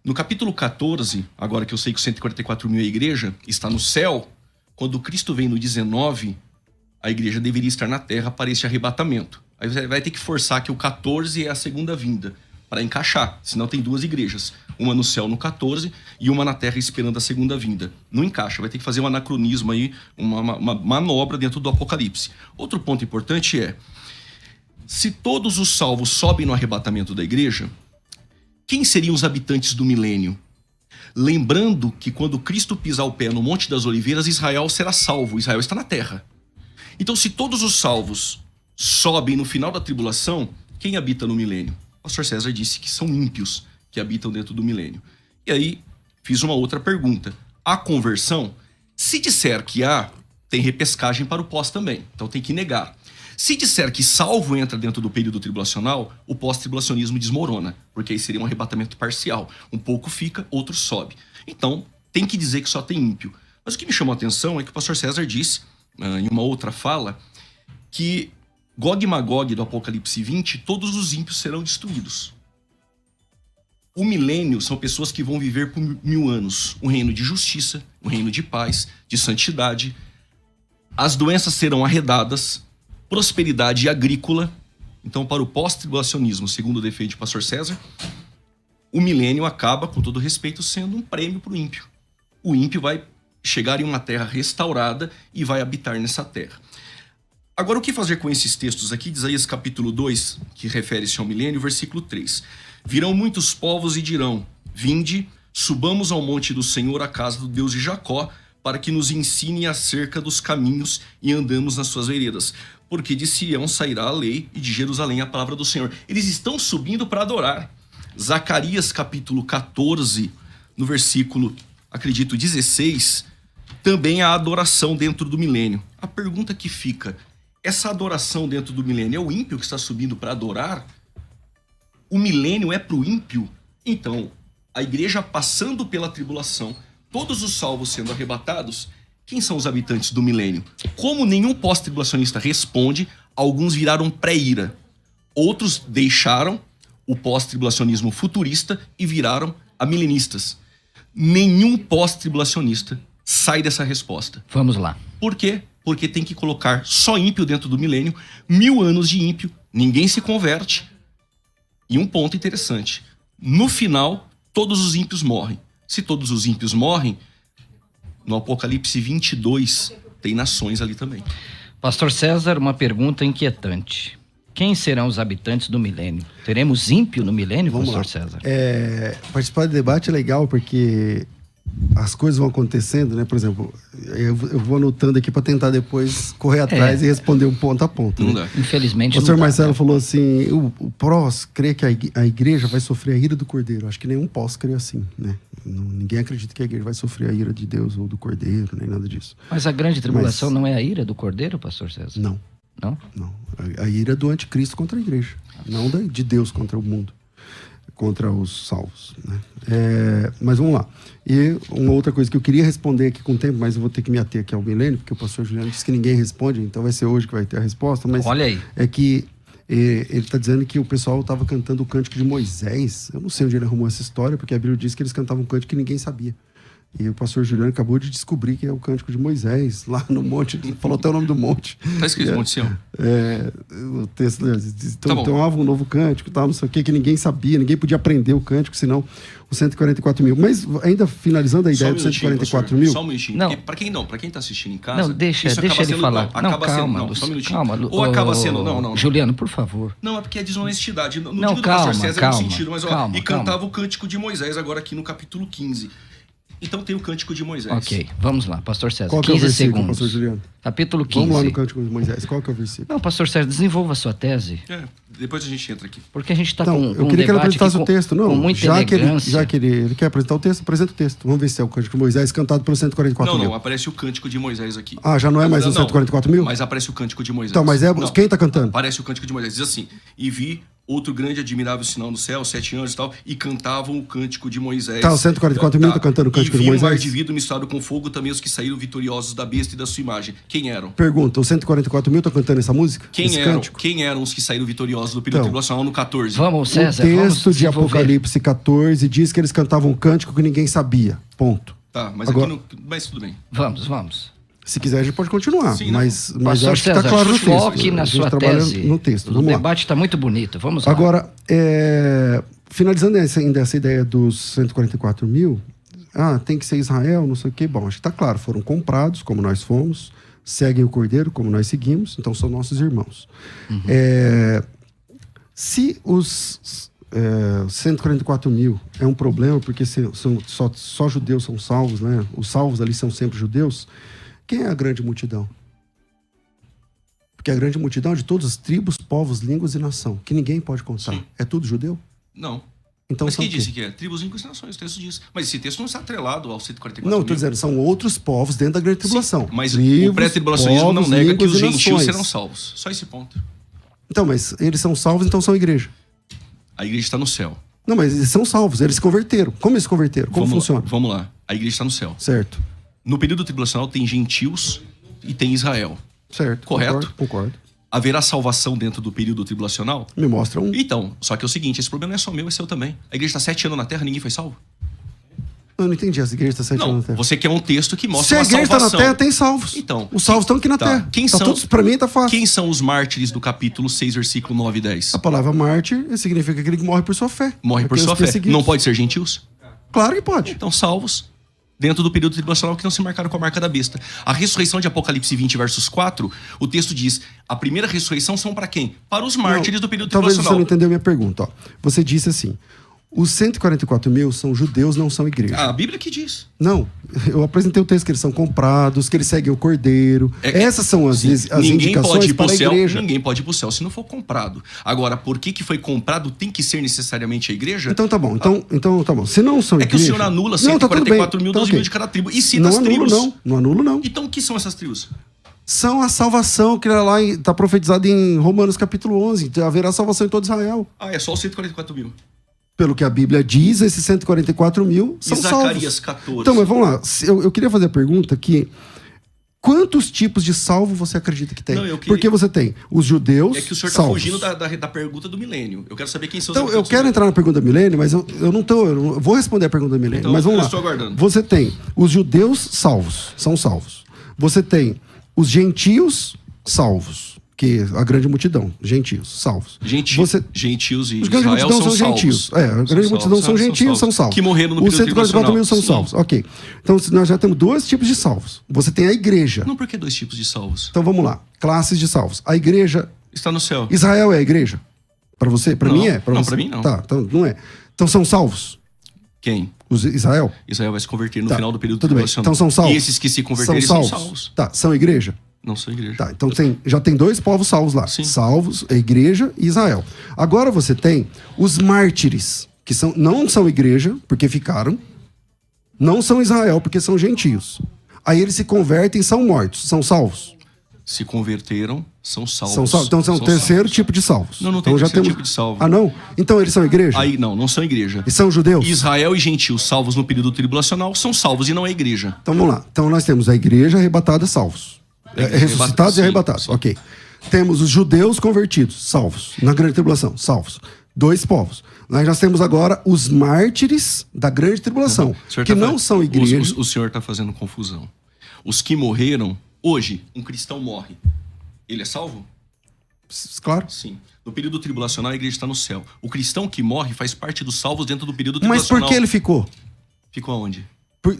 no capítulo 14, agora que eu sei que os 144 mil é a igreja, está no céu, quando Cristo vem no 19, a igreja deveria estar na terra para este arrebatamento. Aí você vai ter que forçar que o 14 é a segunda vinda, para encaixar, senão tem 2 igrejas, uma no céu no 14 e uma na terra esperando a segunda vinda. Não encaixa, vai ter que fazer um anacronismo aí, uma manobra dentro do Apocalipse. Outro ponto importante se todos os salvos sobem no arrebatamento da igreja, quem seriam os habitantes do milênio? Lembrando que quando Cristo pisar o pé no Monte das Oliveiras, Israel será salvo, Israel está na terra. Então, se todos os salvos sobem no final da tribulação, quem habita no milênio? O pastor César disse que são ímpios que habitam dentro do milênio. E aí, fiz uma outra pergunta. A conversão, se disser que tem repescagem para o pós também, então tem que negar. Se disser que salvo entra dentro do período tribulacional, o pós-tribulacionismo desmorona, porque aí seria um arrebatamento parcial. Um pouco fica, outro sobe. Então, tem que dizer que só tem ímpio. Mas o que me chamou a atenção é que o pastor César disse, em uma outra fala, que Gog e Magog do Apocalipse 20, todos os ímpios serão destruídos. O milênio são pessoas que vão viver por 1000 anos. Um reino de justiça, um reino de paz, de santidade. As doenças serão arredadas, prosperidade agrícola. Então, para o pós-tribulacionismo, segundo o defende o pastor César, o milênio acaba, com todo respeito, sendo um prêmio para o ímpio. O ímpio vai chegar em uma terra restaurada e vai habitar nessa terra. Agora, o que fazer com esses textos aqui? De Isaías capítulo 2, que refere-se ao milênio, versículo 3. Virão muitos povos e dirão, vinde, subamos ao monte do Senhor, à casa do Deus de Jacó, para que nos ensine acerca dos caminhos e andamos nas suas veredas. Porque de Sião sairá a lei e de Jerusalém a palavra do Senhor. Eles estão subindo para adorar. Zacarias capítulo 14, no versículo, acredito, 16, também há adoração dentro do milênio. A pergunta que fica, essa adoração dentro do milênio é o ímpio que está subindo para adorar? O milênio é para o ímpio? Então, a igreja passando pela tribulação, todos os salvos sendo arrebatados, Quem são os habitantes do milênio? Como nenhum pós-tribulacionista responde, alguns viraram pré-ira. Outros deixaram o pós-tribulacionismo futurista e viraram amilenistas. Nenhum pós-tribulacionista sai dessa resposta. Vamos lá. Por quê? Porque tem que colocar só ímpio dentro do milênio, 1000 anos de ímpio, ninguém se converte. E um ponto interessante, no final, todos os ímpios morrem. Se todos os ímpios morrem, no Apocalipse 22, tem nações ali também. Pastor César, uma pergunta inquietante. Quem serão os habitantes do milênio? Teremos ímpio no milênio, Vamos pastor lá. César? Participar do debate é legal porque as coisas vão acontecendo, né? Por exemplo, eu vou anotando aqui para tentar depois correr atrás e responder um ponto a ponto. Não né? dá. Infelizmente O pastor não dá, Marcelo né? falou assim, o prós crê que a igreja vai sofrer a ira do cordeiro. Acho que nenhum pós crê assim, né? Ninguém acredita que a igreja vai sofrer a ira de Deus ou do cordeiro, nem nada disso. Mas a grande tribulação não é a ira do cordeiro, pastor César? Não, Não? não. A ira é do anticristo contra a igreja, não de Deus contra o mundo, contra os salvos, né? Mas vamos lá. E uma outra coisa que eu queria responder aqui com o tempo, mas eu vou ter que me ater aqui ao milênio, porque o pastor Juliano disse que ninguém responde, então vai ser hoje que vai ter a resposta, mas Olha aí. é que ele está dizendo que o pessoal estava cantando o cântico de Moisés. Eu não sei onde ele arrumou essa história, porque a Bíblia diz que eles cantavam um cântico que ninguém sabia. E o pastor Juliano acabou de descobrir que é o cântico de Moisés, lá no monte. Ele falou até o nome do monte. Tá escrito Monte Sião. O texto diz, Tá bom. tomavam um novo cântico, tal, não sei o que ninguém sabia, ninguém podia aprender o cântico, senão os 144 mil. Mas ainda finalizando a ideia dos 144 mil. Só um minutinho. Não. Porque pra quem tá assistindo em casa... Não, deixa isso ele acaba sendo- falar. Não, acaba sendo... calma, Não, só um minutinho. calma. Ou acaba sendo... Não. Juliano, por favor. Não, é porque é desonestidade. Não Não, digo do calma, pastor César calma, no sentido, mas ó, calma, e calma. cantava o cântico de Moisés agora aqui no capítulo 15. Então tem o cântico de Moisés. Ok, vamos lá, pastor César. Qual que é o 15 versículo, segundos. pastor Juliano? Capítulo 15. Vamos lá no cântico de Moisés. Qual que é o versículo? Não, pastor César, desenvolva a sua tese. Depois a gente entra aqui. Porque a gente está Então, com eu um queria que ele debate apresentasse aqui o texto. com Não, muita já que elegância. ele quer apresentar o texto, apresenta o texto. Vamos ver se é o cântico de Moisés cantado pelos 144 mil. Não, aparece o cântico de Moisés aqui. Ah, já não é mais os 144 mil? Mas aparece o cântico de Moisés. Então, mas Não, quem tá cantando? Aparece o cântico de Moisés. Diz assim, e vi outro grande e admirável sinal no céu, 7 anjos e tal, e cantavam o cântico de Moisés. Tá, os 144 mil tá cantando o cântico de E vi um mar Moisés? de vidro misturado com fogo, também os que saíram vitoriosos da besta e da sua imagem. Quem eram? Pergunta, os 144 mil estão cantando essa música? Esse cântico? Quem eram os que saíram vitoriosos do período Então, tribulacional no 14? Vamos, O César, vamos texto de desenvolver. Apocalipse 14 diz que eles cantavam um cântico que ninguém sabia. Ponto. Tá, mas Agora- aqui no... Mas tudo bem. Vamos. Se quiser, a gente pode continuar. Sim, não. mas Pastor acho que está César, claro no texto. foque na A gente sua trabalha tese. no texto. O Vamos lá. debate está muito bonito. Vamos lá. Agora, finalizando ainda essa ideia dos 144 mil, tem que ser Israel, não sei o quê. Bom, acho que está claro. Foram comprados, como nós fomos, seguem o Cordeiro, como nós seguimos, então são nossos irmãos. Se os 144 mil é um problema, porque só judeus são salvos, né? Os salvos ali são sempre judeus, quem é a grande multidão? Porque a grande multidão é de todas as tribos, povos, línguas e nação, que ninguém pode contar. Sim. É tudo judeu? Não. Então Mas são quem o quê? disse que é? Tribos, línguas e nações, o texto diz. Mas esse texto não está atrelado ao 144 Não, mil. estou dizendo, são outros povos dentro da grande tribulação. Sim, mas Tribos, o pré-tribulacionismo não povos, nega que línguas os e gentios nações. serão salvos. Só esse ponto. Então, mas eles são salvos, então são igreja. A igreja está no céu. Não, mas eles são salvos, eles se converteram. Como eles se converteram? Como funciona? Vamos lá. A igreja está no céu. Certo, No período tribulacional tem gentios e tem Israel. certo. Correto? Concordo. Haverá salvação dentro do período tribulacional? Me mostra um. Então, só que é o seguinte, esse problema não é só meu, é seu também. A igreja está 7 anos na Terra, ninguém foi salvo? Eu não entendi, as igrejas estão 7 Não, anos na Terra. você quer um texto que Se mostra a uma igreja está salvação. na Terra, tem salvos. Então, os salvos estão aqui na tá. Terra. Quem tá são- todos, pra mim tá fácil. Quem são os mártires do capítulo 6, versículo 9 e 10? A palavra mártir significa aquele que morre por sua fé. Morre por Aqueles sua fé. perseguidos. Não pode ser gentios? Claro que pode. Então, salvos dentro do período tribulacional que não se marcaram com a marca da besta. A ressurreição de Apocalipse 20, versos 4, o texto diz, a primeira ressurreição são para quem? Para os mártires do período Talvez você tribulacional. não entendeu minha pergunta. Ó. Você disse assim, os 144 mil são judeus, não são igreja. A Bíblia que diz. Não, eu apresentei o texto que eles são comprados, que eles seguem o Cordeiro. Essas são as Ninguém indicações pode ir pro para a céu, igreja. ninguém pode ir pro céu se não for comprado. Agora, por que foi comprado tem que ser necessariamente a igreja? Então tá bom, então tá bom. Se não são É que o igreja... senhor anula Não, tá tudo 144 bem. mil, Então, 12 ok. mil de cada tribo. E cita Não as anulo tribos. não anulo não. Então, o que são essas tribos? São a salvação que lá está profetizada em Romanos capítulo 11. Haverá salvação em todo Israel. É só os 144 mil. Pelo que a Bíblia diz, esses 144 mil E são Zacarias salvos. 14. Então, mas vamos lá. Eu queria fazer a pergunta que Quantos tipos de salvo você acredita que tem? Não, eu queria- Porque você tem os judeus É que o senhor está salvos. fugindo da pergunta do milênio. Eu quero saber quem são os Então, eu habitantes quero do entrar na pergunta do milênio, mas eu não vou responder a pergunta do milênio. Então, mas vamos eu lá. estou aguardando. Você tem os judeus salvos, são salvos. Você tem os gentios salvos, que é a grande multidão, gentios, salvos. Você... Gentios e Os grandes Israel multidão são são gentios. salvos. A grande multidão são gentios, são salvos. Que morreram no Os período 144 mil são tribulacional. salvos. Ok. Então, nós já temos dois tipos de salvos. Você tem a igreja. Não, por que dois tipos de salvos? Então, vamos lá. Classes de salvos. A igreja... Está no céu. Israel é a igreja? Para você? Para Não. mim é? Não, você? pra mim não. Tá, então não é. Então são salvos? Quem? Os Israel? Israel vai se converter no Tá, final do período tudo bem. tribulacional. Então são salvos? E esses que se converterem são salvos. Tá, são igreja? Não são igreja. Tá, então já tem dois povos salvos lá. Sim. Salvos, a igreja e Israel. Agora você tem os mártires, que não são igreja, porque ficaram. Não são Israel, porque são gentios. Aí eles se convertem e são mortos. São salvos? Se converteram, são salvos. São salvos. Então são o terceiro salvos. tipo de salvos. Não, não tem então, terceiro tipo de salvo. Ah, não? Então eles são igreja? Aí, não são igreja. E são judeus? Israel e gentios salvos no período tribulacional são salvos e não é igreja. Então vamos lá. Então nós temos a igreja arrebatada, salvos. Ressuscitados sim, e arrebatados. sim. Ok. Temos os judeus convertidos, salvos. Na grande tribulação, salvos. Dois povos. Nós temos agora os mártires da grande tribulação, O senhor que tá não são igreja. O senhor está fazendo confusão. Os que morreram, hoje, um cristão morre. Ele é salvo? Claro. Sim. No período tribulacional, a igreja está no céu. O cristão que morre faz parte dos salvos dentro do período Mas tribulacional. por que ele ficou? Ficou aonde?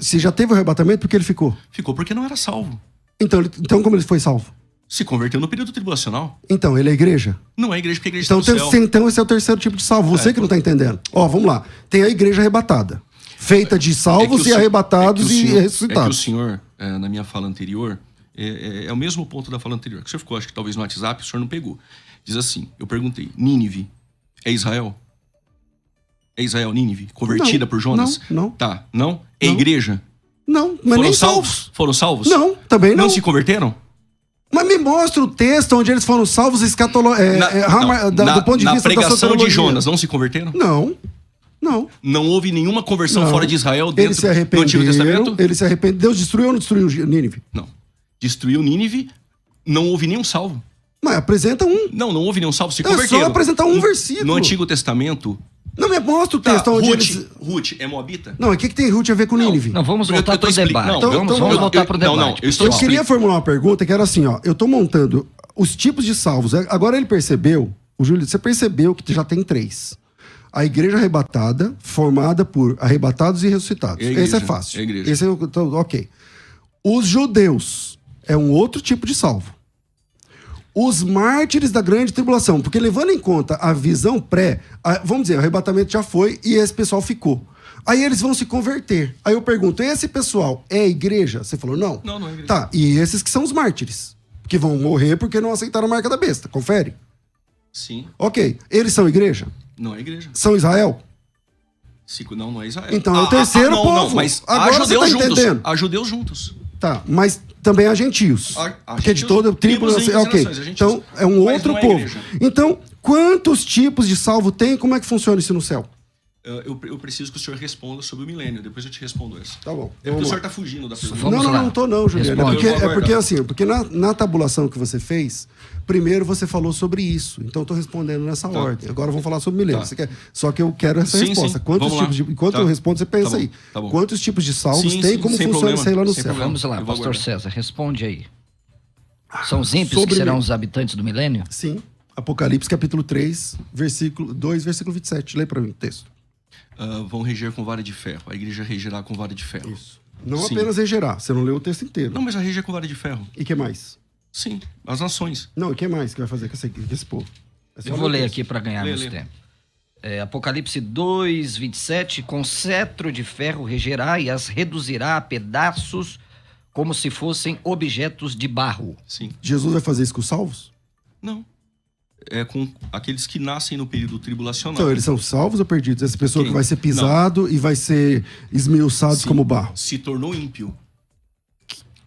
Se já teve o arrebatamento, por que ele ficou? Ficou porque não era salvo. Então como ele foi salvo? Se converteu no período tribulacional. Então, ele é igreja? Não é igreja, porque a igreja Então, está no céu. então esse é o terceiro tipo de salvo. Você que não está entendendo. Ó, vamos lá. Tem a igreja arrebatada. Feita de salvos e arrebatados e ressuscitados. É que o senhor, na minha fala anterior, é o mesmo ponto da fala anterior. Que o senhor ficou, acho que talvez no WhatsApp, o senhor não pegou. Diz assim, eu perguntei, Nínive é Israel? É Israel, Nínive? Convertida Não, por Jonas? não. Tá, não? É Não. igreja? Não, mas Foram nem salvos? salvos. Foram salvos? Não, também não. Não se converteram? Mas me mostra o texto onde eles foram salvos do ponto de na vista da pregação de soteriologia. Jonas, não se converteram? Não. Não houve nenhuma conversão Não. fora de Israel dentro Eles se do Antigo arrependeram. Testamento? Eles se arrependeram. Deus destruiu ou não destruiu Nínive? Não. Destruiu Nínive, não houve nenhum salvo. Mas apresenta um. Não houve nenhum salvo, se É converteram. só apresentar um versículo. No Antigo Testamento... Não me mostra o Tá, texto onde Ruth, eles... Ruth é moabita? Não, o que tem Ruth a ver com Nínive? Não, vamos Eu voltar tô para o explicando. debate. Não, vamos eu- voltar para o não, debate. eu estou Eu queria formular uma pergunta que era assim, ó. Eu tô montando os tipos de salvos. Agora ele percebeu, o Júlio, você percebeu que já tem 3. A igreja arrebatada, formada por arrebatados e ressuscitados. É a igreja, Esse é fácil. é a igreja. Esse é ok. Os judeus é um outro tipo de salvo. Os mártires da grande tribulação, porque levando em conta a visão vamos dizer, o arrebatamento já foi e esse pessoal ficou. Aí eles vão se converter. Aí eu pergunto, esse pessoal é igreja? Você falou, não. Não é igreja. Tá, e esses que são os mártires, que vão morrer porque não aceitaram a marca da besta. Confere. Sim, Ok, eles são igreja? não é igreja. São Israel? Não é Israel. Então é o terceiro não, povo. Não, mas Agora há você judeus tá juntos. entendendo. Há judeus juntos. Tá, mas também há gentios. Há Porque de gentios, toda tribo... tribos e Ok, nações, há gentios. então é um Mas outro não é povo. igreja. Então, quantos tipos de salvo tem? Como é que funciona isso no céu? Eu preciso que o senhor responda sobre o milênio. Depois eu te respondo essa. Tá bom. É porque vamos o senhor lá. está fugindo da pergunta. Vamos lá. Não tô não, Juliano. Responde. É porque assim, porque na tabulação que você fez, primeiro você falou sobre isso. Então eu tô respondendo nessa Tá. ordem. Agora vamos falar sobre milênio. Tá. Você quer? Só que eu quero essa Sim, resposta. sim. Quantos Vamos lá. tipos de... Enquanto Tá. eu respondo, você pensa Tá bom. aí. Tá bom. Quantos tipos de salvos Sim, tem? sim, Como sem funciona problema. isso aí lá no Sem céu? problema. Vamos lá, Eu vou pastor aguardar. César, responde aí. São os ímpios Sobre que serão mim. os habitantes do milênio? Sim. Apocalipse capítulo 3, versículo 2, versículo 27. Lê para mim o texto. Vão reger com vara de ferro. A igreja regerá com vara de ferro. Isso. Não Sim. apenas regerar. Você não leu o texto inteiro. Não, mas a reger com vara de ferro. E que mais? Sim, as nações. Não, e que mais que vai fazer com esse povo? É só Eu vou ler o texto. aqui para ganharmos Lê. tempo. Apocalipse 2, 27. Com cetro de ferro regerá e as reduzirá a pedaços como se fossem objetos de barro. Sim. Jesus vai fazer isso com os salvos? Não. É com aqueles que nascem no período tribulacional. Então, eles são salvos ou perdidos? Essa pessoa Quem? que vai ser pisado e vai ser esmiuçado Sim. como barro. Se tornou ímpio.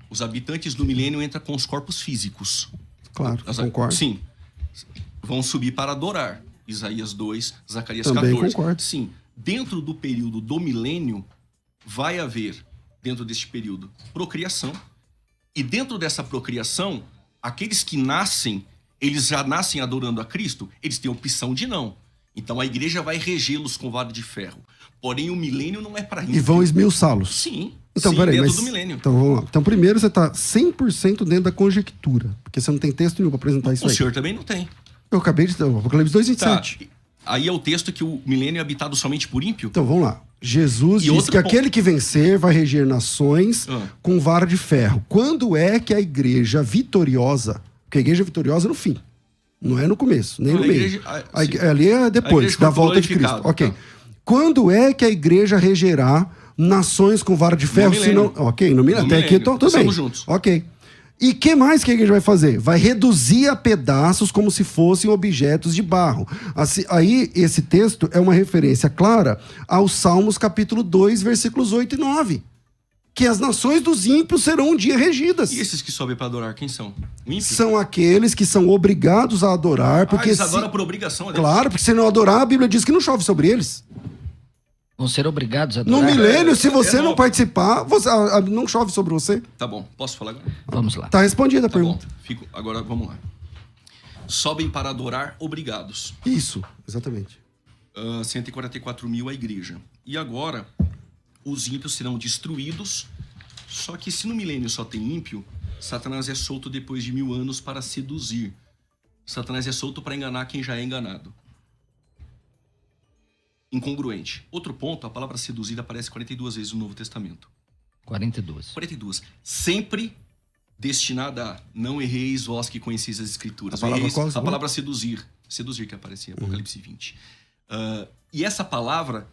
Os habitantes do milênio entram com os corpos físicos. Claro, As- concordo. Sim. Vão subir para adorar. Isaías 2, Zacarias Também 14. concordo. Sim. Dentro do período do milênio, vai haver, dentro deste período, procriação. E dentro dessa procriação, aqueles que nascem, eles já nascem adorando a Cristo, eles têm a opção de não. Então a igreja vai regê-los com vara de ferro. Porém, o milênio não é para ímpio. E vão esmiuçá-los. Sim, Então, sim, peraí, dentro mas... do milênio. Então, vamos lá. Então, primeiro você está 100% dentro da conjectura. Porque você não tem texto nenhum para apresentar isso O aí. senhor também não tem. Eu acabei de... Apocalipse 2:27. Tá. Aí é o texto que o milênio é habitado somente por ímpio? Então, vamos lá. Jesus E diz outro que ponto. aquele que vencer vai reger nações com vara de ferro. Quando é que a igreja vitoriosa... Porque a igreja vitoriosa é no fim. Não é no começo, nem Não, no a meio. igreja- sim. Ali é depois, igreja da foi volta de Cristo. glorificada, Ok. tá. Quando é que a igreja regerá nações com vara de ferro? Se não... milênio. Ok, no milênio. No Até aqui, milênio. tudo bem. Estamos juntos. Ok. E que mais que a igreja vai fazer? Vai reduzir a pedaços como se fossem objetos de barro. Assim, aí, esse texto é uma referência clara aos Salmos capítulo 2, versículos 8 e 9. Que as nações dos ímpios serão um dia regidas. E esses que sobem para adorar, quem são? O ímpio? São aqueles que são obrigados a adorar, porque eles se... adoram por obrigação. é deles. Claro, porque se não adorar, a Bíblia diz que não chove sobre eles. Vão ser obrigados a No adorar? milênio, se você não novo. participar, não chove sobre você. Tá bom, posso falar agora? Vamos lá. Tá respondida a Tá bom, pergunta. agora vamos lá. Sobem para adorar obrigados. Isso, exatamente. 144 mil a igreja. E agora, os ímpios serão destruídos. Só que se no milênio só tem ímpio, Satanás é solto depois de 1000 anos para seduzir. Satanás é solto para enganar quem já é enganado. Incongruente. Outro ponto, a palavra seduzir aparece 42 vezes no Novo Testamento. 42. 42. Sempre destinada a não erreis vós que conheceis as escrituras. A palavra Erreis, qual? a palavra seduzir. Seduzir que aparece em Apocalipse 20. E essa palavra,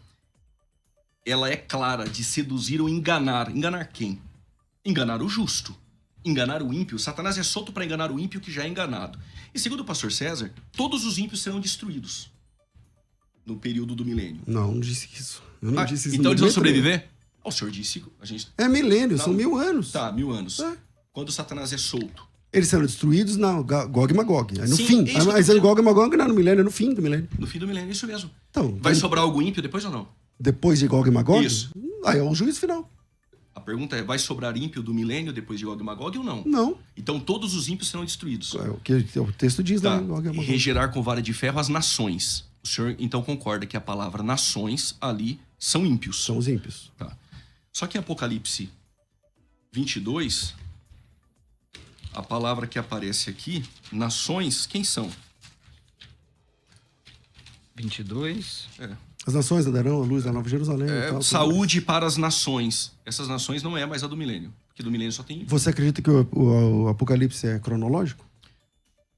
ela é clara de seduzir ou enganar. Enganar quem? Enganar o justo. Enganar o ímpio. Satanás é solto para enganar o ímpio que já é enganado. E segundo o pastor César, todos os ímpios serão destruídos no período do milênio. Não disse isso. Eu não disse isso. Então no eles vão momento sobreviver? O senhor disse, a gente... nenhum. É milênio, Não. são 1000 anos. Tá, 1000 anos. É. Quando Satanás é solto. Eles serão destruídos na Gog e Magog. É no Sim, fim. é isso que eu tô Mas dizendo. Gog e Magog não é no milênio, é no fim do milênio. No fim do milênio, isso mesmo. Então, Vai sobrar algo ímpio depois ou não? depois de Gog e Magog? Isso. Aí é o juízo final. A pergunta é, vai sobrar ímpio do milênio depois de Gog e Magog ou não? Não. Então todos os ímpios serão destruídos. É o que o texto diz Tá. lá em Gog e Magog. Regerar com vara de ferro as nações. O senhor então concorda que a palavra nações ali são ímpios. São os ímpios. Tá. Só que em Apocalipse 22, a palavra que aparece aqui, nações, quem são? 22. As nações andarão à luz da Nova Jerusalém. e tal, tudo Saúde para as nações. Essas nações não é mais a do milênio. Porque do milênio só tem mais. Você acredita que o Apocalipse é cronológico?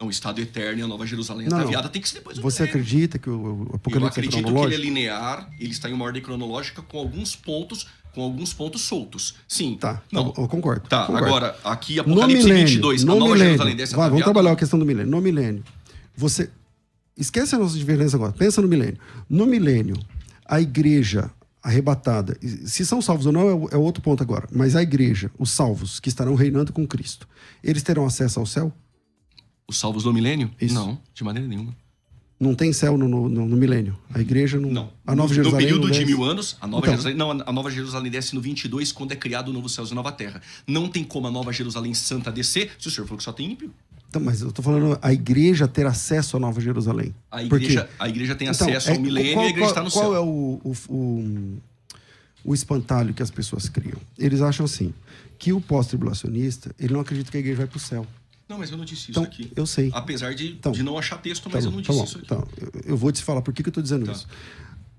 um estado eterno e a Nova Jerusalém Não, ataviada tem que ser depois do Você milênio. acredita que o Eu Apocalipse é acredito que ele é cronológico? linear, ele está em uma ordem cronológica com alguns pontos soltos. Sim. Tá, Não. eu concordo. Tá, concordo. agora, aqui No Apocalipse milênio, 22, a no Nova milênio. Jerusalém desce Vamos ataviada. trabalhar a questão do milênio. No milênio, você... Esquece a nossa diferença agora. Pensa no milênio. No milênio, a igreja arrebatada, se são salvos ou não é outro ponto agora, mas a igreja, os salvos que estarão reinando com Cristo, eles terão acesso ao céu? Os salvos do milênio? Isso. Não, de maneira nenhuma. Não tem céu no milênio. A igreja não... Não. A Nova No Jerusalém período não de desce. 1000 anos, a Nova Então. Jerusalém... Não, a Nova Jerusalém desce no 22, quando é criado o novo céu e nova terra. Não tem como a Nova Jerusalém Santa descer, se o senhor falou que só tem ímpio. Então, mas eu tô falando a igreja ter acesso à Nova Jerusalém. A Por quê? igreja tem Então, acesso ao milênio e a igreja está no qual céu. é o espantalho que as pessoas criam? Eles acham assim, que o pós-tribulacionista, ele não acredita que a igreja vai pro céu. Não, mas eu não disse isso Então, aqui. eu sei. Apesar de Então, não achar texto, Tá mas eu bom, não tá disse bom. isso aqui. Então, eu vou te falar por que eu tô dizendo Tá. isso.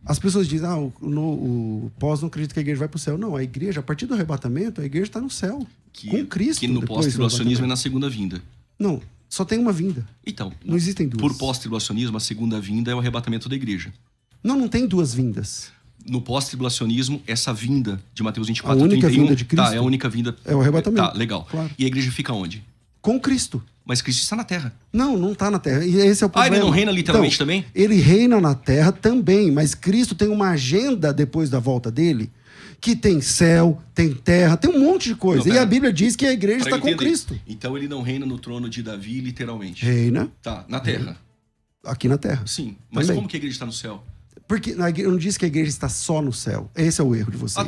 As pessoas dizem, o pós não acredita que a igreja vai pro céu. Não, a igreja, a partir do arrebatamento, a igreja está no céu. Com Cristo. Que no depois do pós-tribulacionismo é arrebatamento. na segunda vinda. Não, só tem uma vinda. Então, Não existem duas. por pós-tribulacionismo, a segunda vinda é o arrebatamento da igreja. Não tem duas vindas. No pós-tribulacionismo, essa vinda de Mateus 24, A única 31... vinda de Cristo? Tá, é a única vinda... É o arrebatamento. Tá, legal. Claro. E a igreja fica onde? Com Cristo. Mas Cristo está na terra. Não tá na terra. E esse é o problema. ele não reina literalmente Então, também? Ele reina na terra também, mas Cristo tem uma agenda depois da volta dele, que tem céu, tem terra, tem um monte de coisa. Não, E pera. a Bíblia diz que a igreja Pra está eu com entender. Cristo. Então ele não reina no trono de Davi, literalmente. Reina Tá, na terra. aqui na terra. Sim. Mas Também. como que a igreja está no céu? Porque eu não disse que a igreja está só no céu. Esse é o erro de vocês.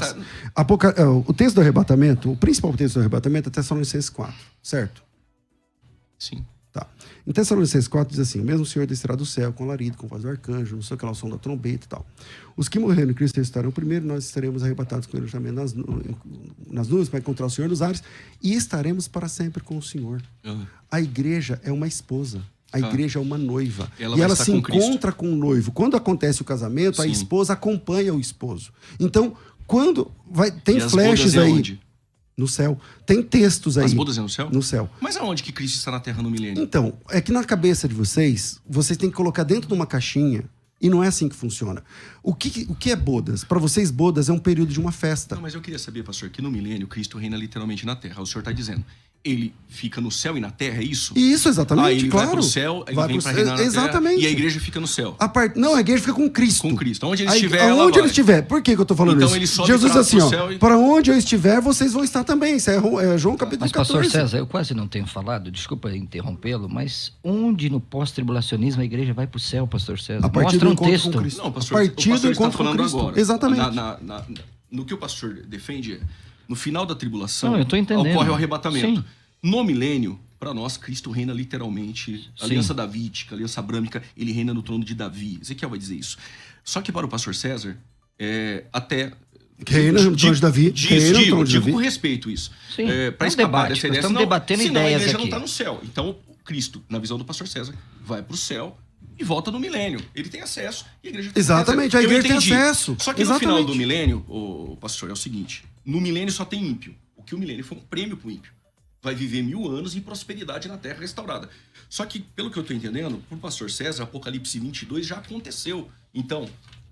Ah, tá. O texto do arrebatamento, o principal texto do arrebatamento é Tessalonicenses 4, certo? Sim. Tá. Em Tessalonicenses 4 diz assim: o mesmo Senhor descerá do céu com alarido, com voz do arcanjo, não sei o que lá, o som da trombeta e tal. Os que morreram em Cristo ressuscitarão primeiro, nós estaremos arrebatados com ele também nas nuvens para encontrar o Senhor nos ares e estaremos para sempre com o Senhor. A igreja é uma esposa. A igreja é uma noiva. E ela se encontra com o noivo. Quando acontece o casamento, a esposa acompanha o esposo. Então, quando tem flashes aí. Onde? No céu. Tem textos aí. As bodas é no céu? No céu. Mas aonde que Cristo está na Terra no milênio? Então, é que na cabeça de vocês têm que colocar dentro de uma caixinha e não é assim que funciona. O que é bodas? Para vocês, bodas é um período de uma festa. Não, mas eu queria saber, pastor, que no milênio Cristo reina literalmente na Terra. O senhor está dizendo, ele fica no céu e na Terra, é isso? Isso, exatamente, ele claro. vai pro céu, ele vem para reinar na exatamente. Terra, e a igreja fica no céu. Não, a igreja fica com Cristo. Com Cristo. Onde ele estiver, aonde ele estiver. Por que eu tô falando então, isso? Ele sobe Jesus diz assim, ó, céu e... para onde eu estiver, vocês vão estar também. Isso é João capítulo 14. Mas, pastor César, eu quase não tenho falado, desculpa interrompê-lo, mas onde no pós-tribulacionismo a igreja vai pro céu, pastor César? A partir Mostra do um encontro texto. com Cristo. Não, pastor, a partir o pastor do está encontro com falando Cristo. agora. Exatamente. No que o pastor defende, no final da tribulação, Não, eu tô entendendo. ocorre o arrebatamento. Sim. No milênio, para nós, Cristo reina literalmente. A aliança davídica, a aliança abrâmica, ele reina no trono de Davi. Ezequiel vai dizer isso. Só que para o pastor César, até... Reina no trono de Davi. Digo com respeito isso. Sim, Para é um escapar debate, dessa nós ideia, estamos debatendo senão ideias a igreja aqui. não está no céu. Então, Cristo, na visão do pastor César, vai para o céu e volta no milênio. Ele tem acesso e a igreja tem Exatamente, acesso. a igreja tem acesso. Só que Exatamente. no final do milênio, o pastor, é o seguinte: no milênio só tem ímpio. O que o milênio foi um prêmio para o ímpio. Vai viver 1000 anos em prosperidade na terra restaurada. Só que, pelo que eu estou entendendo, por pastor César, Apocalipse 22 já aconteceu. Então,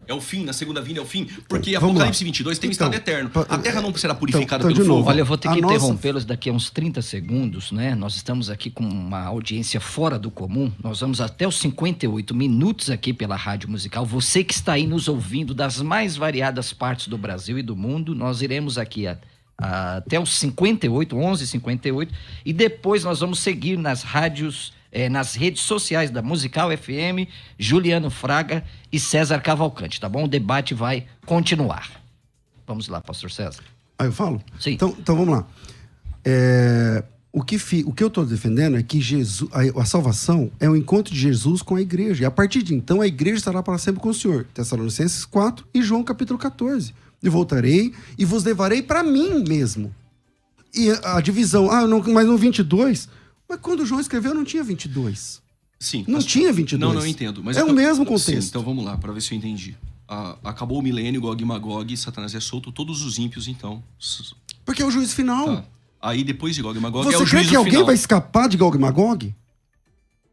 é o fim, na segunda vinda é o fim. Porque Vamos Apocalipse lá. 22 tem um Então, estado eterno. A terra não será purificada então, pelo de novo, fogo. Olha, eu vou ter que A nossa- interrompê-los daqui a uns 30 segundos, né? Nós estamos aqui com uma audiência fora do comum. Nós vamos até os 58 minutos aqui pela Rádio Musical. Você que está aí nos ouvindo das mais variadas partes do Brasil e do mundo, nós iremos aqui até os 58, 11h58, e depois nós vamos seguir nas rádios, nas redes sociais da Musical FM, Juliano Fraga e César Cavalcante, tá bom? O debate vai continuar. Vamos lá, pastor César. Aí eu falo? Sim. Então vamos lá. O que eu estou defendendo é que a salvação é o encontro de Jesus com a igreja. E a partir de então, a igreja estará para sempre com o Senhor. Tessalonicenses 4 e João capítulo 14. E voltarei e vos levarei para mim mesmo. E a divisão, mas no 22... Mas quando João escreveu, não tinha 22. Sim. Não tinha 22. Não, eu entendo. Mas é o mesmo contexto. Sim, então vamos lá, para ver se eu entendi. Acabou o milênio, Gog e Magog, Satanás é solto, todos os ímpios, então... Porque é o juízo final. Tá. Aí depois de Gog e Magog Você é o crê juízo que alguém final. vai escapar de Gog e Magog?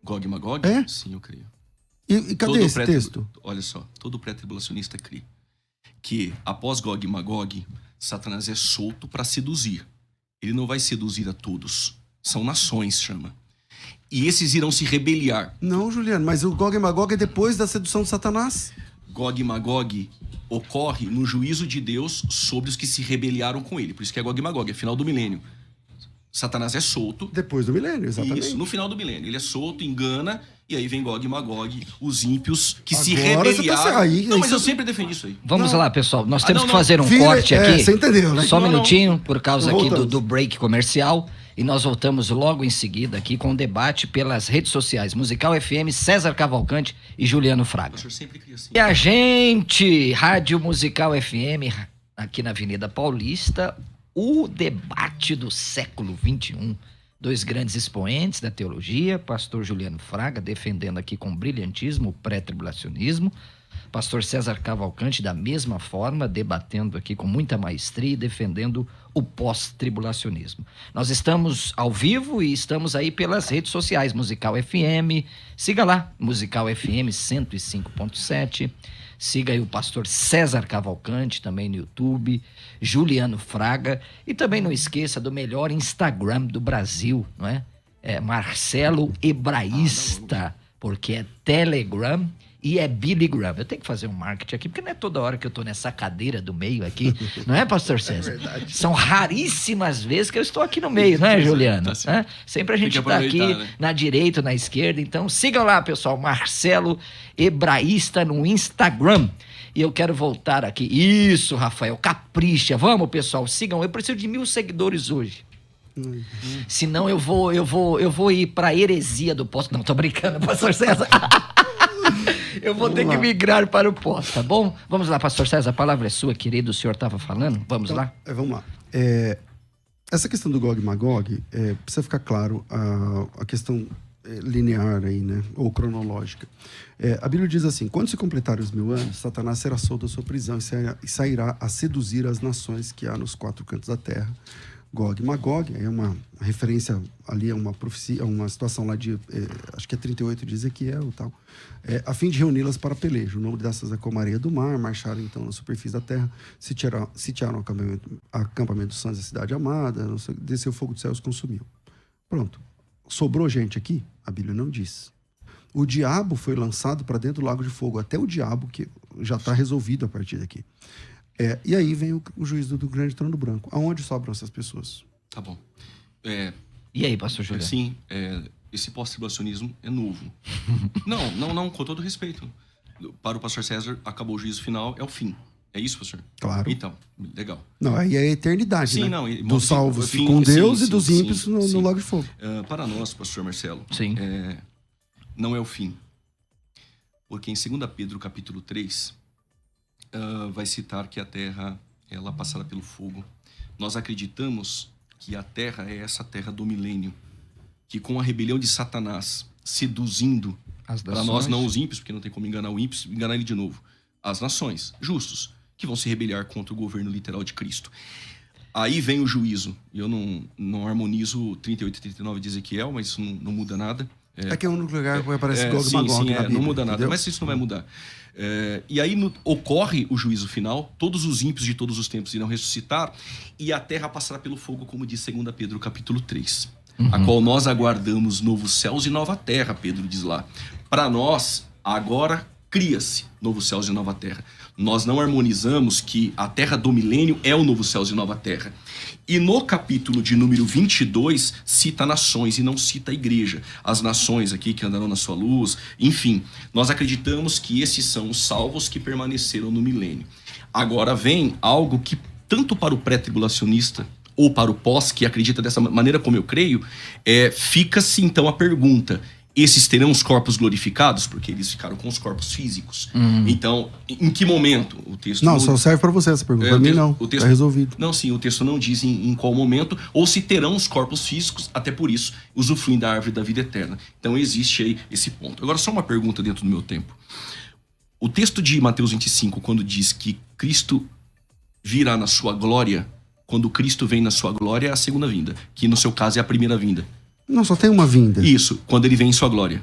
Gog e Magog? É? Sim, eu creio. E cadê esse texto? Olha só, todo pré-tribulacionista crê que após Gog e Magog, Satanás é solto para seduzir. Ele não vai seduzir a todos. São nações, chama. E esses irão se rebeliar. Não, Juliano, mas o Gog e Magog é depois da sedução de Satanás. Gog e Magog ocorre no juízo de Deus sobre os que se rebeliaram com ele. Por isso que é Gog e Magog, é final do milênio. Satanás é solto. Depois do milênio, exatamente. Isso, no final do milênio. Ele é solto, engana, e aí vem Gog e Magog, os ímpios que se Agora você tá rebeliaram. aí, não, mas isso- eu sempre defendi isso aí. Vamos lá, pessoal. Nós temos que não. fazer um Vira- corte aqui. você entendeu, né? Só um Não, minutinho, por causa aqui Voltamos. do break comercial. E nós voltamos logo em seguida aqui com o debate pelas redes sociais. Musical FM, César Cavalcante e Juliano O Fraga. pastor sempre cria assim. E a gente, Rádio Musical FM, aqui na Avenida Paulista, o debate do século XXI. Dois grandes expoentes da teologia, pastor Juliano Fraga, defendendo aqui com brilhantismo o pré-tribulacionismo, pastor César Cavalcante, da mesma forma, debatendo aqui com muita maestria e defendendo o pós-tribulacionismo. Nós estamos ao vivo e estamos aí pelas redes sociais, Musical FM, siga lá, Musical FM 105.7, siga aí o pastor César Cavalcante, também no YouTube, Juliano Fraga, e também não esqueça do melhor Instagram do Brasil, não é? É Marcelo Hebraísta, porque é Telegram e é Billy Graham. Eu tenho que fazer um marketing aqui, porque não é toda hora que eu tô nessa cadeira do meio aqui, não é, pastor César? verdade. São raríssimas vezes que eu estou aqui no meio, não é, Juliano? Tá certo. Sempre a Tem gente que tá aqui aproveitar, né? na direita ou na esquerda. Então sigam lá, pessoal, Marcelo Hebraísta no Instagram. E eu quero voltar aqui. Isso, Rafael, capricha. Vamos, pessoal, sigam. Eu preciso de 1000 seguidores hoje. Senão eu vou ir pra heresia do posto. Não, tô brincando, pastor César. Eu vou ter que migrar para o posto, tá bom? Vamos lá, pastor César, a palavra é sua, querido. O senhor estava falando? Vamos lá? Vamos lá. Essa questão do Gog e Magog, precisa ficar claro a questão linear aí, né? Ou cronológica. A Bíblia diz assim: quando se completarem os 1000 anos, Satanás será solto da sua prisão e sairá a seduzir as nações que há nos 4 cantos da terra. Gog e Magog é uma referência ali, é uma profecia, uma situação lá de, acho que é 38 de Ezequiel e tal, a fim de reuni-las para pelejo. O nome dessas é como a areia do mar, marcharam então na superfície da terra, sitiaram o acampamento dos santos da cidade amada, desceu fogo do céu e os consumiu. Pronto. Sobrou gente aqui? A Bíblia não diz. O diabo foi lançado para dentro do lago de fogo, até o diabo, que já está resolvido a partir daqui. E aí vem o juízo do grande trono branco. Aonde sobram essas pessoas? Tá bom. E aí, pastor Juliano? Sim, esse pós-tribulacionismo é novo. Não, com todo respeito. Para o pastor César, acabou o juízo final, é o fim. É isso, pastor? Claro. Então, legal. Não, aí é a eternidade, Sim, né? não. Dos salvos fim, com Deus sim, e dos sim, ímpios sim, no lago de fogo. Para nós, pastor Marcelo, Sim. não é o fim. Porque em 2 Pedro, capítulo 3, vai citar que a terra, ela passará pelo fogo. Nós acreditamos que a terra é essa terra do milênio, que com a rebelião de Satanás, seduzindo, para nós não os ímpios, porque não tem como enganar o ímpio, enganar ele de novo, as nações, justos, que vão se rebeliar contra o governo literal de Cristo. Aí vem o juízo. E eu não harmonizo 38 e 39 de Ezequiel, mas isso não muda nada. É que é o único lugar que aparece Gog e Magog na Bíblia, não muda nada, entendeu? mas isso não vai mudar. E aí ocorre o juízo final, todos os ímpios de todos os tempos irão ressuscitar, e a terra passará pelo fogo, como diz 2 Pedro capítulo 3, a qual nós aguardamos novos céus e nova terra, Pedro diz lá. Para nós, agora cria-se novos céus e nova terra. Nós não harmonizamos que a terra do milênio é o novo céus e nova terra. E no capítulo de número 22, cita nações e não cita a igreja. As nações aqui que andarão na sua luz, enfim. Nós acreditamos que esses são os salvos que permaneceram no milênio. Agora vem algo que, tanto para o pré-tribulacionista ou para o pós, que acredita dessa maneira como eu creio, fica-se então a pergunta: esses terão os corpos glorificados? Porque eles ficaram com os corpos físicos. Então, em que momento? O texto Não, só serve para você essa pergunta. Para mim não, tá resolvido. Não, sim, o texto não diz em qual momento, ou se terão os corpos físicos, até por isso, usufruem da árvore da vida eterna. Então existe aí esse ponto. Agora, só uma pergunta dentro do meu tempo. O texto de Mateus 25, quando diz que Cristo virá na sua glória, quando Cristo vem na sua glória, é a segunda vinda, que no seu caso é a primeira vinda. Não, só tem uma vinda. Isso, quando ele vem em sua glória.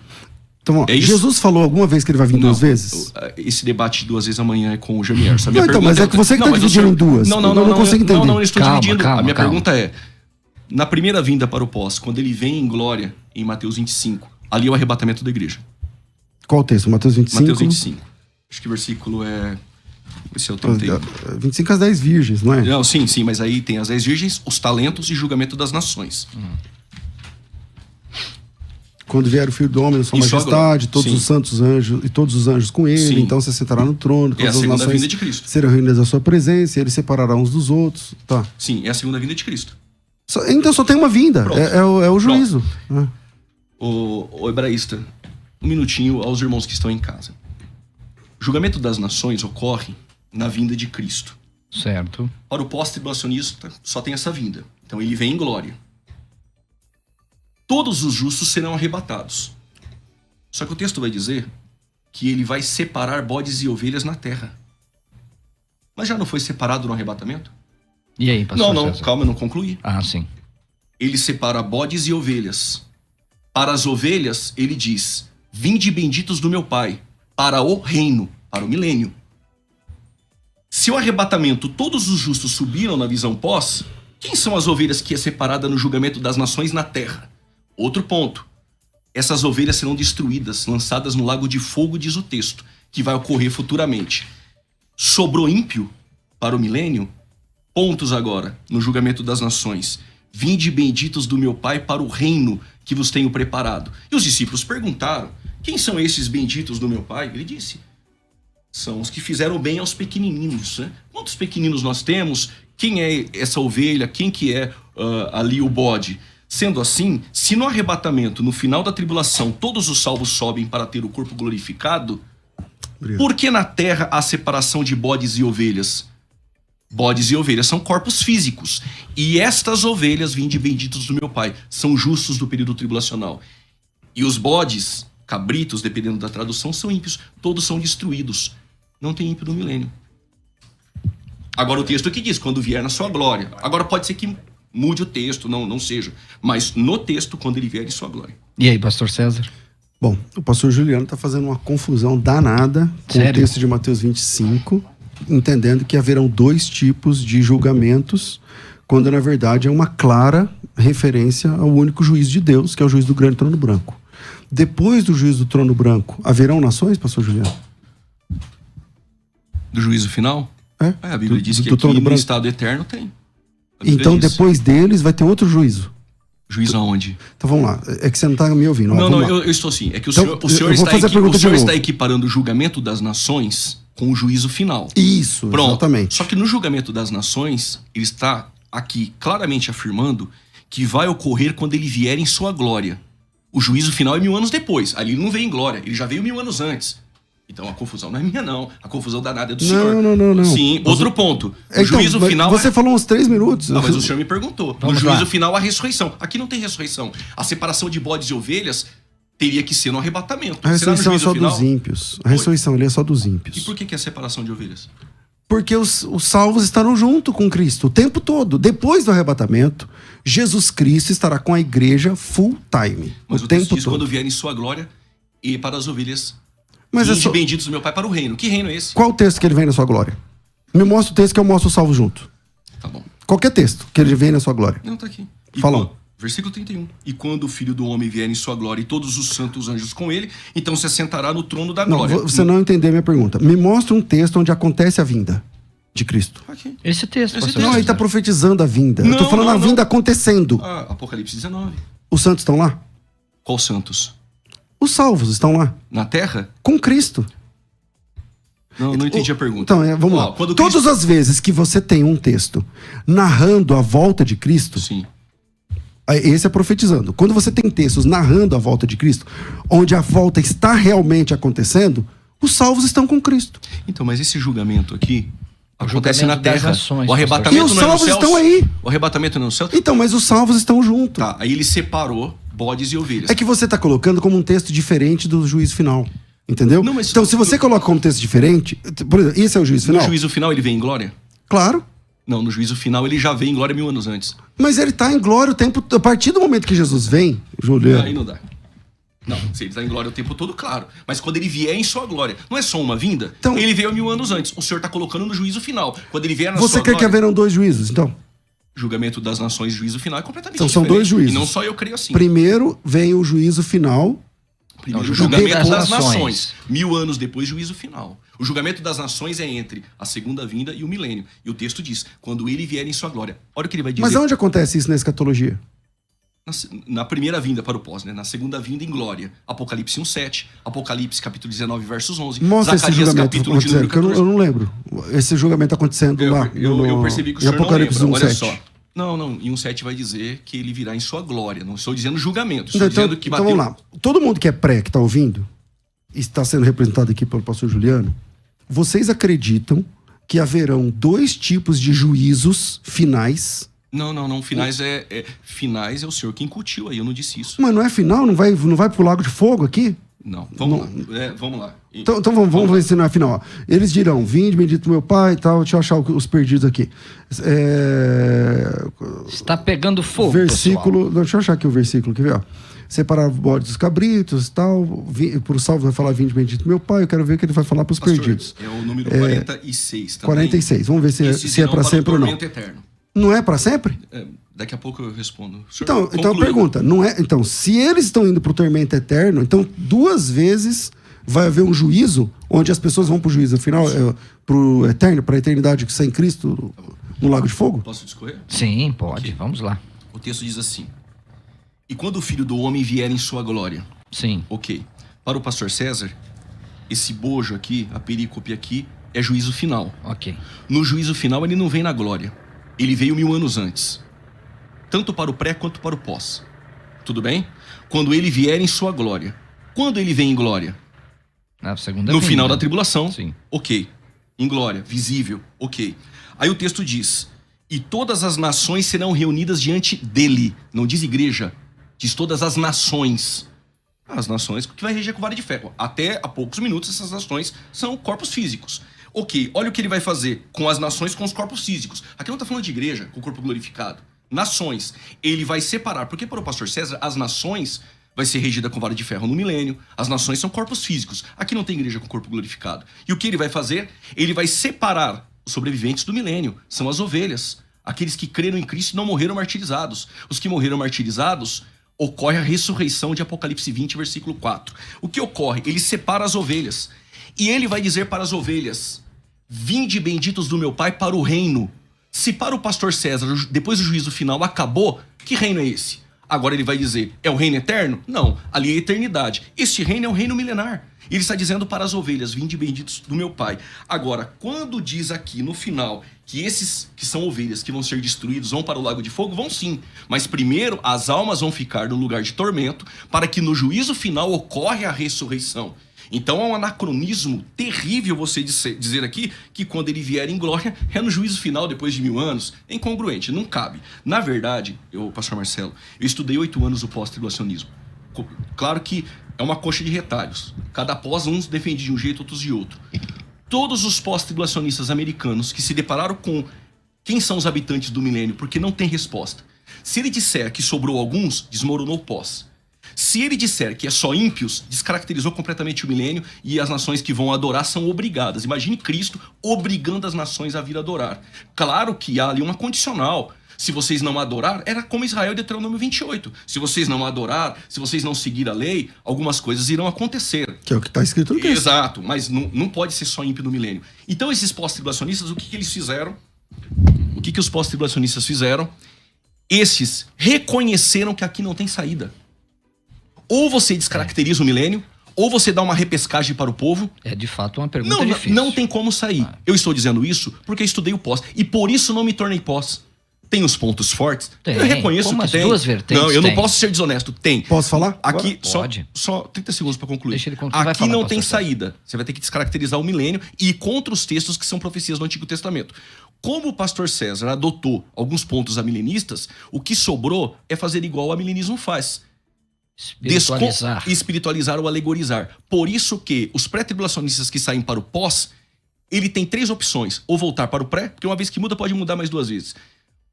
Então, ó, Jesus falou alguma vez que ele vai vir 2 vezes? Esse debate de 2 vezes amanhã é com o Jamier. Não, então, mas é que você que está dividindo em duas. Não, eu não consigo entender. Não, eu estou dividindo. Calma, a minha calma. pergunta é: na primeira vinda para o pós, quando ele vem em glória, em Mateus 25, ali é o arrebatamento da igreja. Qual o texto? Mateus 25? Mateus 25. Acho que o versículo é. Esse eu tentei. 25 às 10 virgens, não é? Não, sim, mas aí tem as 10 virgens, os talentos e julgamento das nações. Quando vier o Filho do Homem na sua Isso majestade, agora. todos Sim. os santos anjos e todos os anjos com ele, Sim. então você sentará no trono, É a todas as segunda nações vinda de Cristo. serão reunidas à sua presença, e ele separará uns dos outros. Tá. Sim, é a segunda vinda de Cristo. Então só tem uma vinda, Pronto. é o juízo. né? O hebraísta, um minutinho aos irmãos que estão em casa. O julgamento das nações ocorre na vinda de Cristo. Certo. Para o pós-tribulacionista, só tem essa vinda. Então ele vem em glória. Todos os justos serão arrebatados. Só que o texto vai dizer que ele vai separar bodes e ovelhas na terra. Mas já não foi separado no arrebatamento? E aí, pastor Não, César? calma, eu não concluí. Ah, sim. Ele separa bodes e ovelhas. Para as ovelhas, ele diz: vinde benditos do meu Pai, para o reino, para o milênio. Se o arrebatamento todos os justos subiram na visão pós, quem são as ovelhas que é separada no julgamento das nações na terra? Outro ponto. essas ovelhas serão destruídas, lançadas no lago de fogo, diz o texto, que vai ocorrer futuramente. Sobrou ímpio para o milênio? Pontos agora, no julgamento das nações. Vinde benditos do meu Pai para o reino que vos tenho preparado. E os discípulos perguntaram, quem são esses benditos do meu Pai? Ele disse, são os que fizeram bem aos pequenininhos. Né? Quantos pequeninos nós temos? Quem é essa ovelha? Quem que é ali o bode? Sendo assim, se no arrebatamento, no final da tribulação, todos os salvos sobem para ter o corpo glorificado, por que na terra há separação de bodes e ovelhas? Bodes e ovelhas são corpos físicos. E estas ovelhas, vinde benditos do meu Pai, são justos do período tribulacional. E os bodes, cabritos, dependendo da tradução, são ímpios. Todos são destruídos. Não tem ímpio no milênio. Agora o texto aqui diz, quando vier na sua glória. Agora pode ser que mude o texto, não seja. Mas no texto, quando ele vier em sua glória. E aí, pastor César? Bom, o pastor Juliano está fazendo uma confusão danada com o texto de Mateus 25, entendendo que haverão 2 tipos de julgamentos, quando na verdade é uma clara referência ao único juiz de Deus, que é o juiz do grande trono branco. Depois do juiz do trono branco, haverão nações, pastor Juliano? Do juízo final? A Bíblia diz que aqui no estado eterno tem. Então depois deles vai ter outro juízo. Juízo aonde? Então vamos lá, é que você não está me ouvindo. Não, eu estou sim. É que o senhor está equiparando o julgamento das nações com o juízo final. Isso, pronto. Exatamente. Só que no julgamento das nações, ele está aqui claramente afirmando que vai ocorrer quando ele vier em sua glória. O juízo final é 1000 anos depois. Ali ele não veio em glória, ele já veio 1000 anos antes. Então a confusão não é minha, não. A confusão danada é do senhor. Não. Sim, outro ponto. O juízo final. Você falou uns 3 minutos. Não, mas o senhor me perguntou. No juízo final, a ressurreição. Aqui não tem ressurreição. A separação de bodes e ovelhas teria que ser no arrebatamento. A ressurreição é só final? dos ímpios. A ressurreição ali é só dos ímpios. E por que é a separação de ovelhas? Porque os salvos estarão junto com Cristo o tempo todo. Depois do arrebatamento, Jesus Cristo estará com a igreja full time. Mas o texto diz quando vier em sua glória e para as ovelhas. Mas benditos do meu Pai para o reino. Que reino é esse? Qual o texto que ele vem na sua glória? Me mostra o texto que eu mostro o salvo junto. Tá bom. Qualquer texto que ele vem na sua glória. Não, tá aqui. Fala. Versículo 31. E quando o Filho do Homem vier em sua glória e todos os santos anjos com ele, então se assentará no trono da glória. Você não entendeu a minha pergunta. Me mostra um texto onde acontece a vinda de Cristo. Aqui. Esse texto. Não, ele está profetizando a vinda. Eu tô falando a vinda acontecendo. Apocalipse 19. Os santos estão lá? Qual santos? Os salvos estão lá. Na terra? Com Cristo. Não entendi a pergunta. Então, vamos lá. Todas as vezes que você tem um texto narrando a volta de Cristo, sim. Esse é profetizando. Quando você tem textos narrando a volta de Cristo, onde a volta está realmente acontecendo, os salvos estão com Cristo. Então, mas esse julgamento aqui acontece na terra. Nações, o arrebatamento e os salvos estão aí. O arrebatamento não é no céu? Então, mas os salvos estão junto. Tá, aí ele separou bodes e ovelhas. É que você está colocando como um texto diferente do juízo final. Entendeu? Não, mas então, se você coloca como texto diferente... Por exemplo, esse é o juízo final? No juízo final ele vem em glória? Claro. Não, no juízo final ele já vem em glória 1000 anos antes. Mas ele está em glória o tempo... A partir do momento que Jesus vem, Juliano... Aí não dá. Não, se ele está em glória o tempo todo, claro. Mas quando ele vier em sua glória, não é só uma vinda? Então, ele veio 1000 anos antes. O senhor está colocando no juízo final. Quando ele vier na sua glória... Você quer que haverão 2 juízos, então? Julgamento das nações e juízo final é completamente então, diferente. São 2 juízos. E não só eu creio assim. Primeiro vem o juízo final... Primeiro, o julgamento das nações. 1000 anos depois, juízo final. O julgamento das nações é entre a segunda vinda e o milênio. E o texto diz, quando ele vier em sua glória. Olha o que ele vai dizer. Mas onde acontece isso na escatologia? Na primeira vinda para o pós, né? Na segunda vinda em glória. Apocalipse 1:7, Apocalipse capítulo 19, versos 11. Mostra Zacarias, esse julgamento capítulo de número 14. Eu não lembro. Esse julgamento acontecendo lá. Eu percebi que o senhor Apocalipse não lembra. 1:7. Olha só. Não. Em 1:7 vai dizer que ele virá em sua glória. Não estou dizendo julgamento. Estou dizendo que bateu... Então vamos lá. Todo mundo que é que está ouvindo, e está sendo representado aqui pelo pastor Juliano, vocês acreditam que haverão 2 tipos de juízos finais? Não. Finais finais é o senhor que incutiu aí. Eu não disse isso. Mas não é final? Não vai pro lago de fogo aqui? Não. Vamos lá. Então vamos ver se não é final. Ó. Eles dirão, vinde, bendito meu Pai e tal. Deixa eu achar os perdidos aqui. Está pegando fogo, versículo. Não, deixa eu achar aqui o versículo, quer ver? Ó. Separar o bode dos cabritos e tal. Por salvo vai falar, vinde, bendito meu Pai. Eu quero ver o que ele vai falar para os perdidos. É o número 46 também. 46. Vamos ver se é para sempre ou não. Eterno. Não é para sempre? Daqui a pouco eu respondo. O senhor Então a conclui. pergunta, não é? Então, se eles estão indo para o tormento eterno, então 2 vezes vai haver um juízo onde as pessoas vão para o juízo final, para o eterno, para a eternidade sem Cristo no lago de fogo? Posso discorrer? Sim, pode. Vamos lá. O texto diz assim: e quando o Filho do Homem vier em sua glória. Sim. Ok. Para o pastor César, esse bojo aqui, a perícope aqui, é juízo final. Ok. No juízo final, ele não vem na glória. Ele veio 1000 anos antes. Tanto para o pré quanto para o pós. Tudo bem? Quando ele vier em sua glória. Quando ele vem em glória? Na segunda No vinda. final da tribulação. Sim. Ok. Em glória, visível. Ok. Aí o texto diz: e todas as nações serão reunidas diante dele. Não diz igreja. Diz todas as nações. As nações que vai reger com vara de ferro. Até há poucos minutos, essas nações são corpos físicos. Ok, olha o que ele vai fazer com as nações, com os corpos físicos. Aqui não está falando de igreja, com o corpo glorificado. Nações. Ele vai separar. Porque para o pastor César, as nações vai ser regida com vara de ferro no milênio. As nações são corpos físicos. Aqui não tem igreja com corpo glorificado. E o que ele vai fazer? Ele vai separar os sobreviventes do milênio. São as ovelhas. Aqueles que creram em Cristo e não morreram martirizados. Os que morreram martirizados, ocorre a ressurreição de Apocalipse 20, versículo 4. O que ocorre? Ele separa as ovelhas. E ele vai dizer para as ovelhas: vinde benditos do meu Pai para o reino. Se para o pastor César, depois do juízo final, acabou, que reino é esse? Agora ele vai dizer, é o reino eterno? Não, ali é a eternidade. Este reino é o reino milenar. Ele está dizendo para as ovelhas, vinde benditos do meu Pai. Agora, quando diz aqui no final que esses que são ovelhas que vão ser destruídos vão para o lago de fogo, vão sim. Mas primeiro as almas vão ficar no lugar de tormento, para que no juízo final ocorra a ressurreição. Então é um anacronismo terrível você dizer aqui que quando ele vier em glória é no juízo final depois de 1000 anos. É incongruente, não cabe. Na verdade, pastor Marcelo, eu estudei 8 anos o pós-tribulacionismo. Claro que é uma coxa de retalhos. Cada pós, uns defendem de um jeito, outros de outro. Todos os pós-tribulacionistas americanos que se depararam com quem são os habitantes do milênio, porque não tem resposta. Se ele disser que sobrou alguns, desmoronou o pós. Se ele disser que é só ímpios, descaracterizou completamente o milênio e as nações que vão adorar são obrigadas. Imagine Cristo obrigando as nações a vir adorar. Claro que há ali uma condicional. Se vocês não adorar, era como Israel de Deuteronômio 28. Se vocês não adorar, se vocês não seguir a lei, algumas coisas irão acontecer. Que é o que está escrito no texto. Exato, mas não pode ser só ímpio no milênio. Então esses pós-tribulacionistas, o que eles fizeram? O que os pós-tribulacionistas fizeram? Esses reconheceram que aqui não tem saída. Ou você descaracteriza o milênio, ou você dá uma repescagem para o povo. É de fato uma pergunta difícil. Não tem como sair. Eu estou dizendo isso porque eu estudei o pós. E por isso não me tornei pós. Tem os pontos fortes. Tem. Eu reconheço Como que as tem. duas vertentes Não, eu não tem. posso ser desonesto. Tem. Posso falar? Aqui, Pode. só 30 segundos para concluir. Deixa ele concluir. Vai Aqui falar, não pastor tem César. saída. Você vai ter que descaracterizar o milênio e ir contra os textos que são profecias do Antigo Testamento. Como o pastor César adotou alguns pontos amilenistas, o que sobrou é fazer igual o amilenismo faz. Espiritualizar ou alegorizar. Por isso que os pré-tribulacionistas que saem para o pós, ele tem 3 opções. Ou voltar para o pré, porque uma vez que muda, pode mudar mais 2 vezes.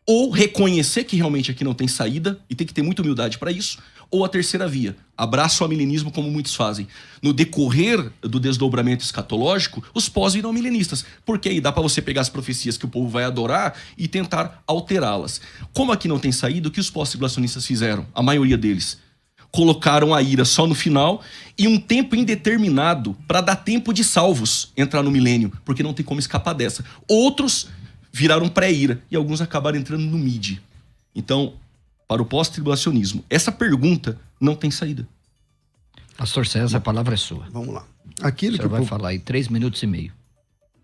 Ou reconhecer que realmente aqui não tem saída, e tem que ter muita humildade para isso. Ou a terceira via, abraça o amilenismo como muitos fazem. No decorrer do desdobramento escatológico, os pós viram milenistas. Porque aí dá para você pegar as profecias que o povo vai adorar e tentar alterá-las. Como aqui não tem saída, o que os pós-tribulacionistas fizeram? A maioria deles colocaram a ira só no final e um tempo indeterminado para dar tempo de salvos entrar no milênio, porque não tem como escapar dessa. Outros viraram pré-ira e alguns acabaram entrando no mid. Então, para o pós-tribulacionismo, essa pergunta não tem saída. Pastor César, a palavra é sua. Vamos lá. O Aquilo que senhor o vai povo... falar aí 3 minutos e meio.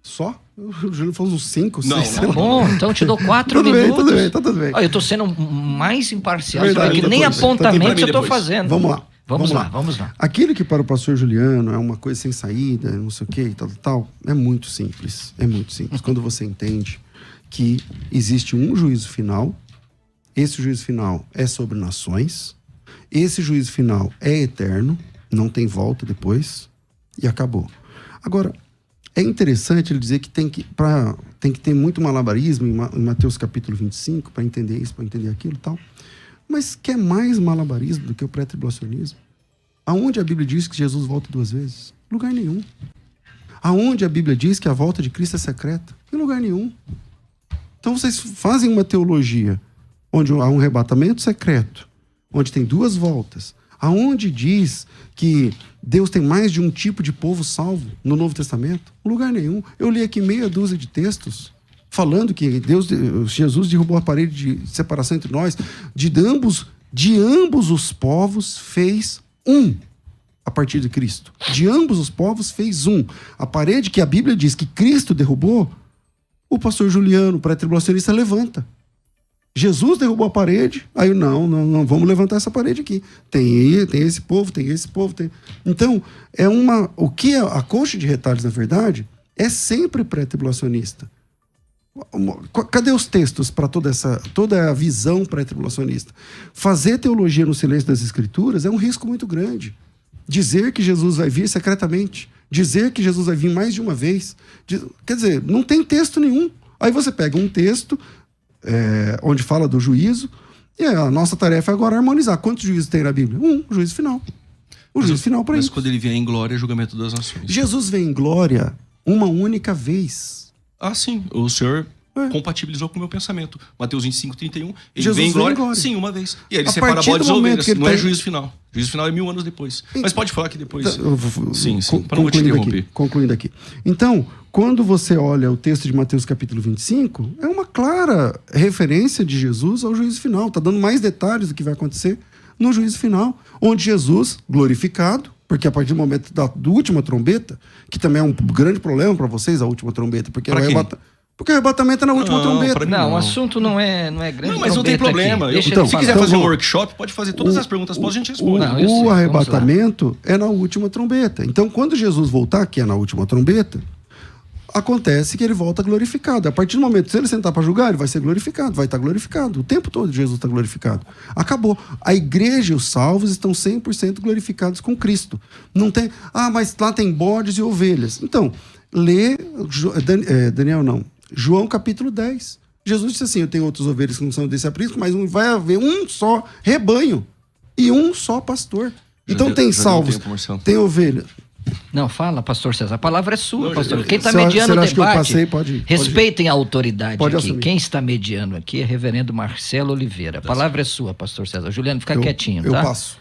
Só? O Júlio falou uns 5, 6, Não, sei não. lá. Bom, então eu te dou 4 Tudo bem, minutos. tudo bem, tá tudo bem. Olha, eu tô sendo mais imparcial, Verdade, que nem depois. apontamentos Então, eu tô depois. fazendo. Vamos lá. Vamos lá. Aquilo que para o pastor Juliano é uma coisa sem saída, não sei o que, tal, é muito simples. É muito simples. Quando você entende que existe um juízo final, esse juízo final é sobre nações, esse juízo final é eterno, não tem volta depois, e acabou. Agora, é interessante ele dizer que tem que ter muito malabarismo em Mateus capítulo 25 para entender isso, para entender aquilo e tal. Mas quer mais malabarismo do que o pré-tribulacionismo? Aonde a Bíblia diz que Jesus volta 2 vezes? Lugar nenhum. Aonde a Bíblia diz que a volta de Cristo é secreta? Em lugar nenhum. Então vocês fazem uma teologia onde há um arrebatamento secreto, onde tem 2 voltas, aonde diz que Deus tem mais de um tipo de povo salvo no Novo Testamento? Lugar nenhum. Eu li aqui meia dúzia de textos falando que Jesus derrubou a parede de separação entre nós, de ambos os povos fez um. A partir de Cristo. De ambos os povos fez um. A parede que a Bíblia diz que Cristo derrubou, o pastor Juliano, pré-tribulacionista, levanta. Jesus derrubou a parede, aí não vamos levantar essa parede aqui. Tem esse povo, tem esse povo. Então, o que é a coxa de retalhos, na verdade, é sempre pré-tribulacionista. Cadê os textos para toda a visão pré-tribulacionista? Fazer teologia no silêncio das Escrituras é um risco muito grande. Dizer que Jesus vai vir secretamente. Dizer que Jesus vai vir mais de uma vez. Quer dizer, não tem texto nenhum. Aí você pega um texto onde fala do juízo, e a nossa tarefa é agora harmonizar. Quantos juízos tem na Bíblia? O juízo final. O juízo final para isso. Mas quando ele vier em glória, é julgamento das nações. Jesus vem em glória uma única vez. Ah, sim. O Senhor compatibilizou com o meu pensamento. Mateus 25, 31. Ele Jesus vem em glória. glória. Sim, uma vez. E aí ele A separa partir bodes do e momento ovelhas. que ele Não é tá- juízo final. Juízo final é 1000 anos depois. Mas pode falar que depois... Sim. Para não te Concluindo interromper. concluindo aqui. Então, quando você olha o texto de Mateus capítulo 25, é uma clara referência de Jesus ao juízo final. Está dando mais detalhes do que vai acontecer no juízo final, onde Jesus, glorificado, porque a partir do momento da última trombeta, que também é um grande problema para vocês, a última trombeta, porque Pra quem? Porque o arrebatamento é na última trombeta. pra mim Não, não. o assunto não é grande. Não, mas não tem trombeta problema. aqui. Deixa Então, ele se falar. quiser então fazer um vamos- workshop, pode fazer todas as perguntas. Pós a gente responde. Não, eu sei, O vamos arrebatamento é na última trombeta. Então, quando Jesus voltar, que é na última trombeta, acontece que ele volta glorificado. A partir do momento, se ele sentar para julgar, ele vai ser glorificado, vai estar glorificado. O tempo todo Jesus está glorificado. Acabou. A igreja e os salvos estão 100% glorificados com Cristo. Não tem... mas lá tem bodes e ovelhas. Então, Daniel não. João capítulo 10. Jesus disse assim, eu tenho outras ovelhas que não são desse aprisco, mas vai haver um só rebanho e um só pastor. Então tem salvos, tem ovelha. Não, fala, pastor César. A palavra é sua, Não, pastor. Quem está se eu- mediando se o eu acho que eu debate, passei, pode- respeitem a autoridade Pode aqui. assumir. Quem está mediando aqui é reverendo Marcelo Oliveira. A palavra é sua, pastor César. Juliano, fica quietinho, Eu tá? passo.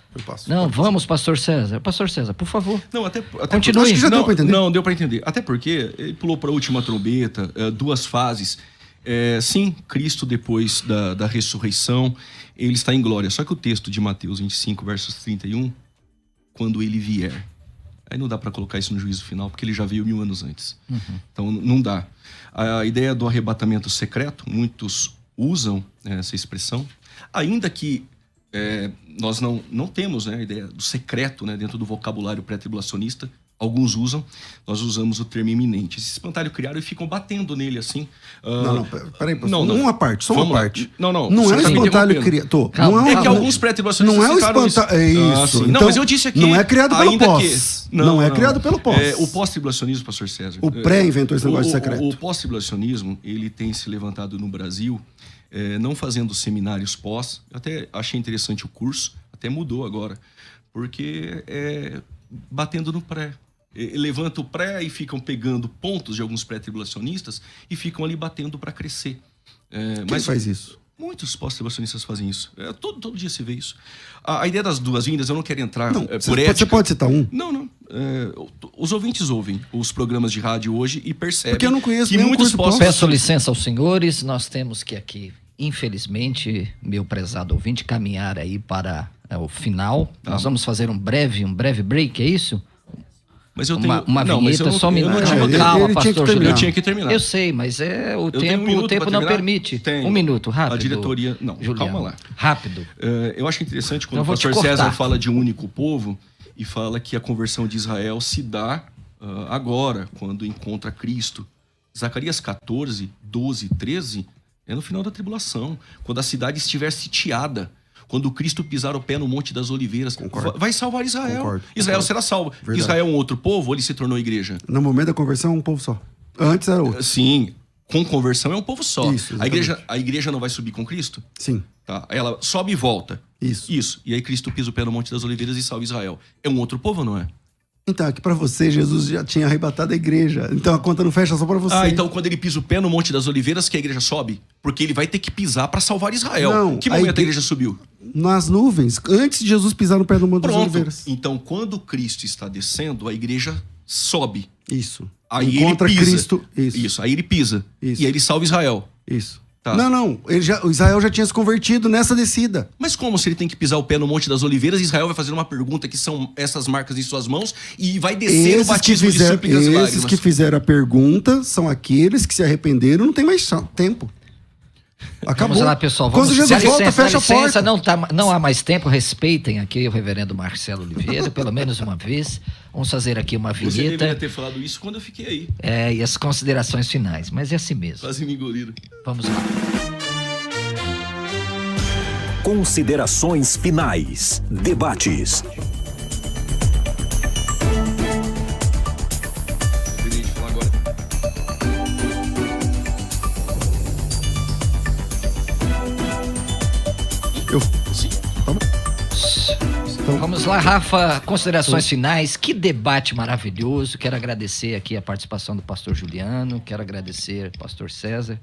Não, vamos, pastor César. Pastor César, por favor. Não, até Continue. Acho que já deu pra entender. Não, deu pra entender. Até porque ele pulou pra última trombeta, 2 fases. Sim, Cristo, depois da ressurreição, ele está em glória. Só que o texto de Mateus 25, versos 31, quando ele vier. Aí não dá para colocar isso no juízo final, porque ele já veio 1000 anos antes. Então não dá. A ideia do arrebatamento secreto, muitos usam essa expressão, ainda que nós não temos a ideia do secreto dentro do vocabulário pré-tribulacionista. Alguns usam, nós usamos o termo iminente. Esse espantalho criaram e ficam batendo nele assim. Não, peraí, pastor. Não. Uma parte, só Vamos uma lá. parte. Não, Não você é o tá me espantalho interrompendo. criado. Calma, É que alguns pré-tribulacionistas Não é o citaram espantalho. É isso. sim. Não, Então, mas eu disse aqui. Não é criado pelo ainda pós. que- Não é criado pelo pós. O pós-tribulacionismo, pastor César. O pré inventou esse negócio de secreto. O pós-tribulacionismo, ele tem se levantado no Brasil, não fazendo seminários pós. Eu até achei interessante o curso, até mudou agora. Porque batendo no pré. Levanta o pré e ficam pegando pontos de alguns pré-tribulacionistas e ficam ali batendo para crescer. Quem faz isso? Muitos pós-tribulacionistas fazem isso. Todo dia se vê isso. A ideia das 2 vindas, eu não quero entrar Não, por você ética. pode citar um? Não. Os ouvintes ouvem os programas de rádio hoje e percebem Porque eu não conheço que nenhum muitos curso pós. Peço licença aos senhores, nós temos que aqui, infelizmente, meu prezado ouvinte, caminhar aí para o final. Nós vamos fazer um breve break, é isso? Mas eu Uma tenho... não, mas vinheta, eu não- só um eu não minuto. tinha ele- Calma, ele tinha que pastor terminar. Juliano. Eu tinha que terminar. Eu sei, mas o tenho um minuto tempo pra não terminar? permite. Tenho. Um minuto, rápido. A diretoria... Não, Juliano. calma lá. Rápido. Eu acho interessante quando Eu o vou te pastor cortar. César fala de um único povo e fala que a conversão de Israel se dá agora, quando encontra Cristo. Zacarias 14, 12, 13 é no final da tribulação, quando a cidade estiver sitiada, quando Cristo pisar o pé no Monte das Oliveiras. Concordo. Vai salvar Israel. Concordo. Israel será salvo. Verdade. Israel é um outro povo ou ele se tornou igreja? No momento da conversão, um povo só. Antes era outro. Sim, com conversão é um povo só. Isso, a exatamente. igreja não vai subir com Cristo? Sim. Tá? Ela sobe e volta. Isso. E aí Cristo pisa o pé no Monte das Oliveiras e salva Israel. É um outro povo ou não é? Então, aqui pra você, Jesus já tinha arrebatado a igreja. Então a conta não fecha só pra você. Então quando ele pisa o pé no Monte das Oliveiras, que a igreja sobe? Porque ele vai ter que pisar para salvar Israel. Não, Que momento a igreja subiu? Nas nuvens, antes de Jesus pisar no pé do Monte das Pronto. Oliveiras. Então, quando Cristo está descendo, a igreja sobe. Isso. Aí Encontra ele pisa. Cristo. Isso. Aí ele pisa. Isso. E aí ele salva Israel. Isso. Tá. Não. O Israel já tinha se convertido nessa descida. Mas como se ele tem que pisar o pé no Monte das Oliveiras, Israel vai fazer uma pergunta que são essas marcas em suas mãos e vai descer o batismo de súplicas e lágrimas. Esses que fizeram a pergunta são aqueles que se arrependeram, não tem mais tempo. Acabou. Vamos lá, pessoal. Vamos... Quando Jesus volta, fecha a porta. Não há mais tempo. Respeitem aqui o reverendo Marcelo Oliveira, pelo menos uma vez. Vamos fazer aqui uma Você deveria vinheta. ter falado isso quando eu fiquei aí. E as considerações finais. Mas é assim mesmo. Quase me engoliram. Vamos lá. Considerações finais. Debates. Deveria te falar agora. Sim. Tá bom. Então, Vamos lá, Rafa. Considerações finais. Que debate maravilhoso. Quero agradecer aqui a participação do pastor Juliano. Quero agradecer ao pastor César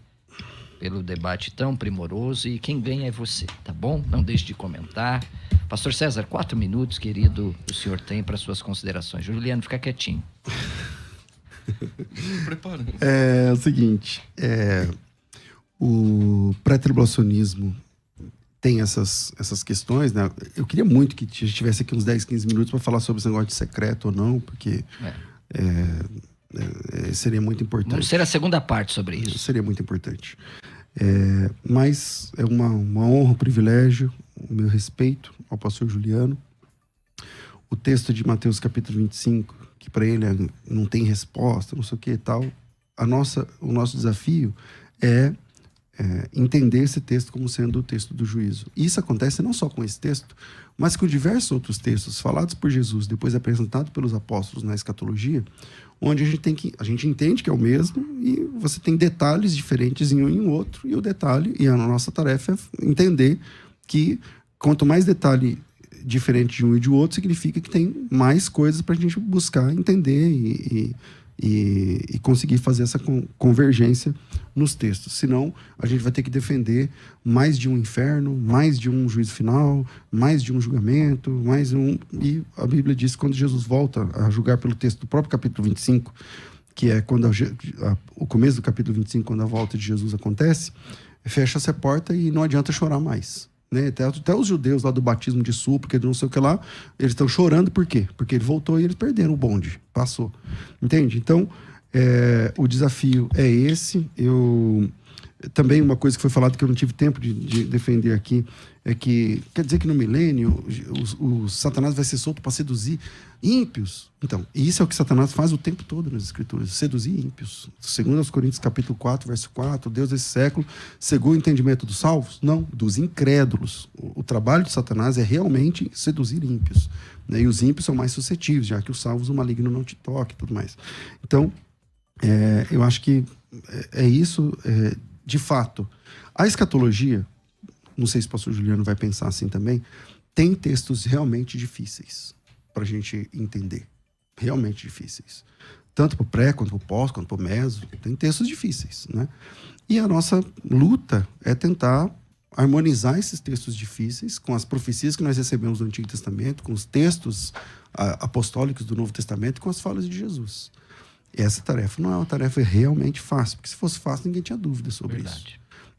pelo debate tão primoroso. E quem ganha é você, tá bom? Não deixe de comentar. Pastor César, 4 minutos, querido, o senhor tem para suas considerações. Juliano, fica quietinho. Preparando. É o seguinte, o pré-tribulacionismo tem essas questões, né? Eu queria muito que a gente tivesse aqui uns 10, 15 minutos para falar sobre esse negócio de secreto ou não, porque seria muito importante. Vamos ter a segunda parte sobre isso. Seria muito importante. Mas é uma honra, um privilégio, o meu respeito ao pastor Juliano. O texto de Mateus capítulo 25, que para ele não tem resposta, não sei o que e tal. O nosso desafio é entender esse texto como sendo o texto do juízo. E isso acontece não só com esse texto, mas com diversos outros textos falados por Jesus, depois apresentados pelos apóstolos na escatologia, onde a gente entende que é o mesmo e você tem detalhes diferentes em um e em outro, e o detalhe, e a nossa tarefa é entender que quanto mais detalhe diferente de um e de outro, significa que tem mais coisas para a gente buscar entender e conseguir fazer essa convergência nos textos. Senão, a gente vai ter que defender mais de um inferno, mais de um juízo final, mais de um julgamento, E a Bíblia diz que quando Jesus volta a julgar pelo texto do próprio capítulo 25, que é quando o começo do capítulo 25, quando a volta de Jesus acontece, fecha-se a porta e não adianta chorar mais. Né? Até os judeus lá do batismo de súplica, de não sei o que lá, eles estão chorando por quê? Porque ele voltou e eles perderam o bonde, passou. Entende? Então, o desafio é esse. Também uma coisa que foi falada que eu não tive tempo de defender aqui é que quer dizer que no milênio o Satanás vai ser solto para seduzir ímpios. Então, isso é o que Satanás faz o tempo todo nas Escrituras, seduzir ímpios. Segundo aos Coríntios capítulo 4, verso 4, Deus desse século cegou o entendimento dos salvos? Não, dos incrédulos. O trabalho de Satanás é realmente seduzir ímpios. Né? E os ímpios são mais suscetíveis, já que os salvos o maligno não te toca e tudo mais. Então, eu acho que é isso, de fato. A escatologia, não sei se o pastor Juliano vai pensar assim também, tem textos realmente difíceis para a gente entender. Realmente difíceis. Tanto para o pré, quanto para o pós, quanto para o meso. Tem textos difíceis, né? E a nossa luta é tentar harmonizar esses textos difíceis com as profecias que nós recebemos do Antigo Testamento, com os textos apostólicos do Novo Testamento e com as falas de Jesus. E essa tarefa não é uma tarefa realmente fácil, porque se fosse fácil ninguém tinha dúvida sobre isso.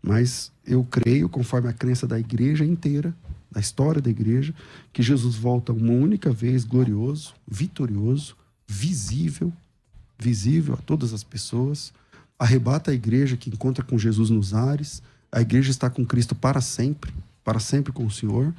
Mas eu creio, conforme a crença da igreja inteira, da história da igreja, que Jesus volta uma única vez, glorioso, vitorioso, visível a todas as pessoas, arrebata a igreja que encontra com Jesus nos ares, a igreja está com Cristo para sempre com o Senhor,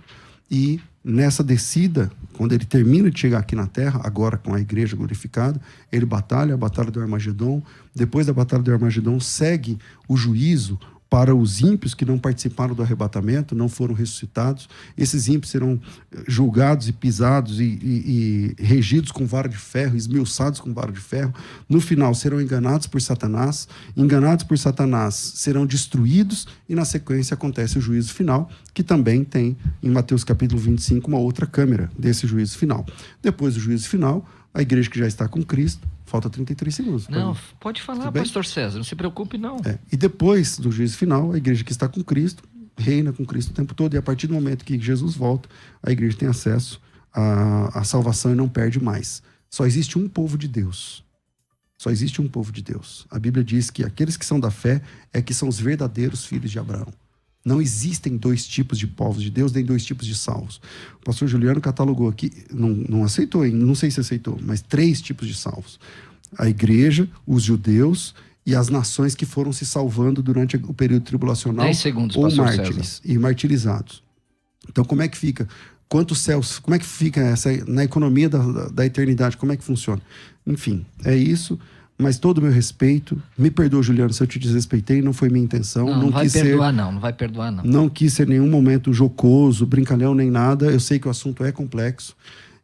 e nessa descida, quando ele termina de chegar aqui na terra, agora com a igreja glorificada, ele batalha a batalha do Armagedon. Depois da batalha do Armagedon, segue o juízo para os ímpios que não participaram do arrebatamento, não foram ressuscitados. Esses ímpios serão julgados e pisados e regidos com vara de ferro, esmiuçados com vara de ferro. No final, serão enganados por Satanás. Enganados por Satanás, serão destruídos. E na sequência acontece o juízo final, que também tem, em Mateus capítulo 25, uma outra câmera desse juízo final. Depois do juízo final, a igreja que já está com Cristo Falta 33 segundos. Não, pode falar, Tudo bem? pastor César, não se preocupe não. E depois do juízo final, a igreja que está com Cristo reina com Cristo o tempo todo. E a partir do momento que Jesus volta, a igreja tem acesso à salvação e não perde mais. Só existe um povo de Deus. Só existe um povo de Deus. A Bíblia diz que aqueles que são da fé que são os verdadeiros filhos de Abraão. Não existem dois tipos de povos de Deus, nem dois tipos de salvos. O pastor Juliano catalogou aqui, não aceitou ainda, não sei se aceitou, mas 3 tipos de salvos. A igreja, os judeus e as nações que foram se salvando durante o período tribulacional 10 segundos, ou pastor mártires César. e martirizados. Então, como é que fica? Quantos céus? Como é que fica na economia da eternidade? Como é que funciona? Enfim, é isso. Mas todo o meu respeito, me perdoa, Juliano, se eu te desrespeitei, não foi minha intenção. Não vai perdoar não, não vai perdoar não. Não quis ser nenhum momento jocoso, brincalhão, nem nada. Eu sei que o assunto é complexo.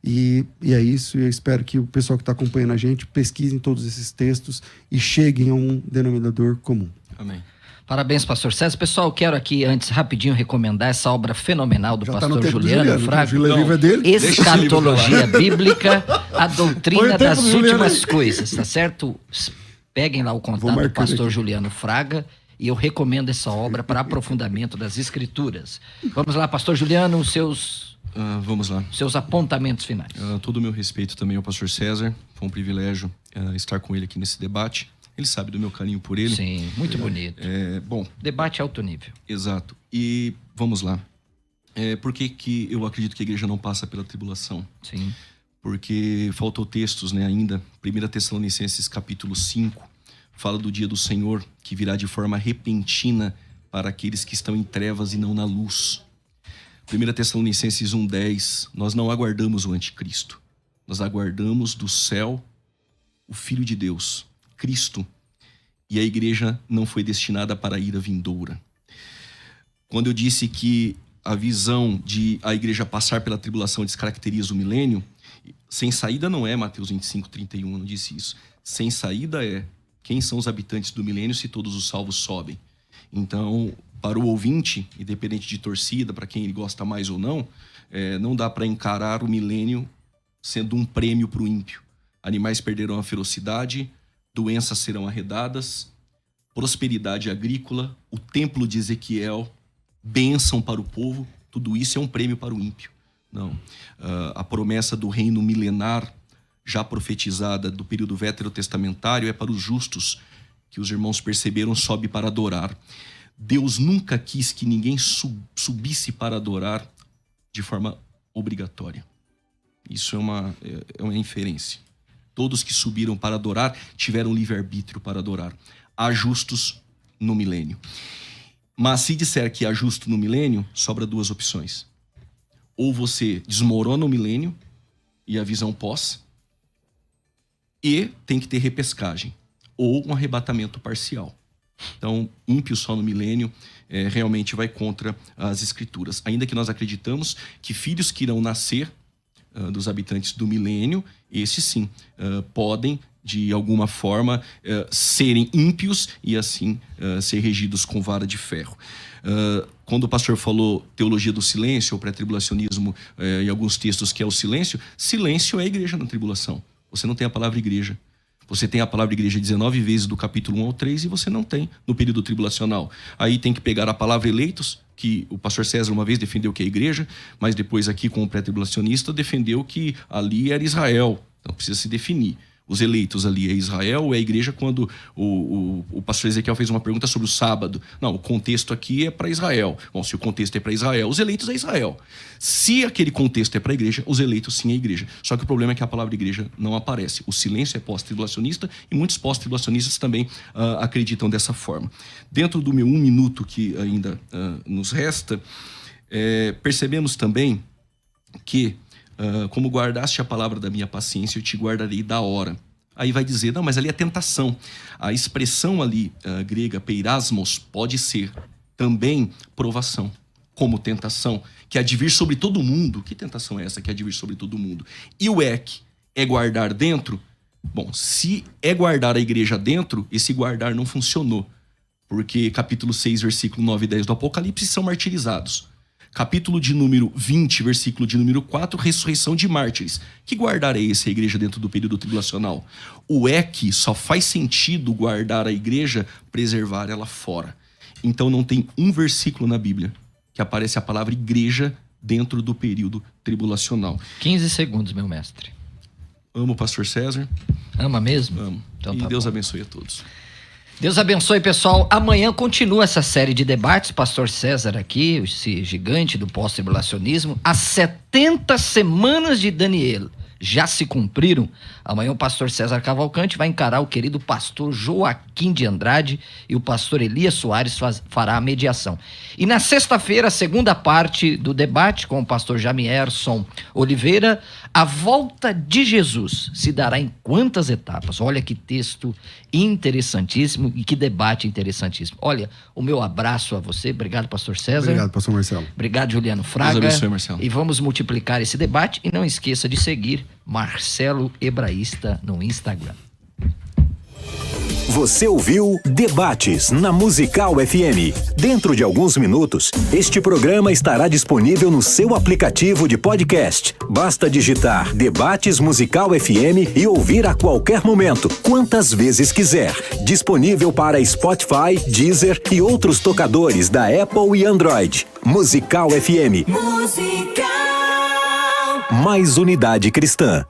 E é isso. Eu espero que o pessoal que está acompanhando a gente pesquisem todos esses textos e cheguem a um denominador comum. Amém. Parabéns, pastor César. Pessoal, eu quero aqui, antes, rapidinho, recomendar essa obra fenomenal do Já tá no pastor tempo do Juliano O Fraga. livro é dele? Escatologia Bíblica, a Põe doutrina o tempo das do Juliano últimas aí. coisas, tá certo? Peguem lá o contato do marcar pastor aqui. Juliano Fraga e eu recomendo essa obra para aprofundamento das escrituras. Vamos lá, pastor Juliano, os Vamos lá. seus apontamentos finais. Todo o meu respeito também ao pastor César. Foi um privilégio estar com ele aqui nesse debate. Ele sabe do meu carinho por ele. Sim, muito bonito. Bom, Debate alto nível. exato. E vamos lá. Por que eu acredito que a igreja não passa pela tribulação? Sim. Porque faltou textos, né, ainda. 1 Tessalonicenses capítulo 5 fala do dia do Senhor, que virá de forma repentina para aqueles que estão em trevas e não na luz. 1 Tessalonicenses 1,10, nós não aguardamos o anticristo. Nós aguardamos do céu o Filho de Deus, Cristo. E a igreja não foi destinada para a ira vindoura. Quando eu disse que a visão de a igreja passar pela tribulação descaracteriza o milênio, sem saída não é Mateus 25:31, eu não disse isso. Sem saída é quem são os habitantes do milênio se todos os salvos sobem. Então, para o ouvinte, independente de torcida, para quem ele gosta mais ou não, não dá para encarar o milênio sendo um prêmio para o ímpio. Animais perderão a ferocidade, doenças serão arredadas, prosperidade agrícola, o templo de Ezequiel, bênção para o povo, tudo isso é um prêmio para o ímpio. Não. A promessa do reino milenar, já profetizada do período veterotestamentário, é para os justos, que os irmãos perceberam, sobe para adorar. Deus nunca quis que ninguém subisse para adorar de forma obrigatória. Isso é uma inferência. Todos que subiram para adorar tiveram livre-arbítrio para adorar. Há justos no milênio. Mas se disser que há justo no milênio, sobra 2 opções. Ou você desmorona o milênio e a visão pós, e tem que ter repescagem, ou um arrebatamento parcial. Então, ímpio só no milênio realmente vai contra as escrituras. Ainda que nós acreditamos que filhos que irão nascer dos habitantes do milênio, esses sim, podem, de alguma forma, serem ímpios e assim ser regidos com vara de ferro. Quando o pastor falou teologia do silêncio, ou pré-tribulacionismo, em alguns textos que é o silêncio, silêncio é a igreja na tribulação. Você não tem a palavra igreja. Você tem a palavra igreja 19 vezes do capítulo 1 ao 3 e você não tem no período tribulacional. Aí tem que pegar a palavra eleitos, que o pastor César uma vez defendeu que é igreja, mas depois aqui com o pré-tribulacionista defendeu que ali era Israel. Então precisa se definir. Os eleitos ali é Israel ou é a igreja? Quando o pastor Ezequiel fez uma pergunta sobre o sábado. Não, o contexto aqui é para Israel. Bom, se o contexto é para Israel, os eleitos é Israel. Se aquele contexto é para a igreja, os eleitos sim é a igreja. Só que o problema é que a palavra igreja não aparece. O silêncio é pós-tribulacionista e muitos pós-tribulacionistas também acreditam dessa forma. Dentro do meu 1 minuto que ainda nos resta, percebemos também que como guardaste a palavra da minha paciência, eu te guardarei da hora. Aí vai dizer, não, mas ali é tentação. A expressão ali, grega, peirasmos, pode ser também provação, como tentação, que há de vir sobre todo mundo. Que tentação é essa que há de vir sobre todo mundo? E o é guardar dentro? Bom, se é guardar a igreja dentro, esse guardar não funcionou. Porque capítulo 6, versículo 9 e 10 do Apocalipse são martirizados. Capítulo de número 20, versículo de número 4, ressurreição de mártires. Que guardar é esse, a igreja dentro do período tribulacional? O é que só faz sentido guardar a igreja, preservar ela fora. Então não tem um versículo na Bíblia que aparece a palavra igreja dentro do período tribulacional. 15 segundos, meu mestre. Amo o pastor César. Ama mesmo? Amo. Então E tá Deus bom. abençoe a todos. Deus abençoe, pessoal. Amanhã continua essa série de debates. Pastor César aqui, esse gigante do pós-tribulacionismo. As 70 semanas de Daniel já se cumpriram. Amanhã o pastor César Cavalcante vai encarar o querido pastor Joaquim de Andrade e o pastor Elias Soares fará a mediação. E na sexta-feira, a segunda parte do debate com o pastor Jamierson Oliveira, a volta de Jesus se dará em quantas etapas? Olha que texto interessantíssimo e que debate interessantíssimo. Olha, o meu abraço a você. Obrigado, pastor César. Obrigado, pastor Marcelo. Obrigado, Juliano Fraga. Deus abençoe, Marcelo. E vamos multiplicar esse debate. E não esqueça de seguir Marcelo Hebraísta no Instagram. Você ouviu Debates na Musical FM. Dentro de alguns minutos, este programa estará disponível no seu aplicativo de podcast. Basta digitar Debates Musical FM e ouvir a qualquer momento, quantas vezes quiser. Disponível para Spotify, Deezer e outros tocadores da Apple e Android. Musical FM. Mais unidade cristã.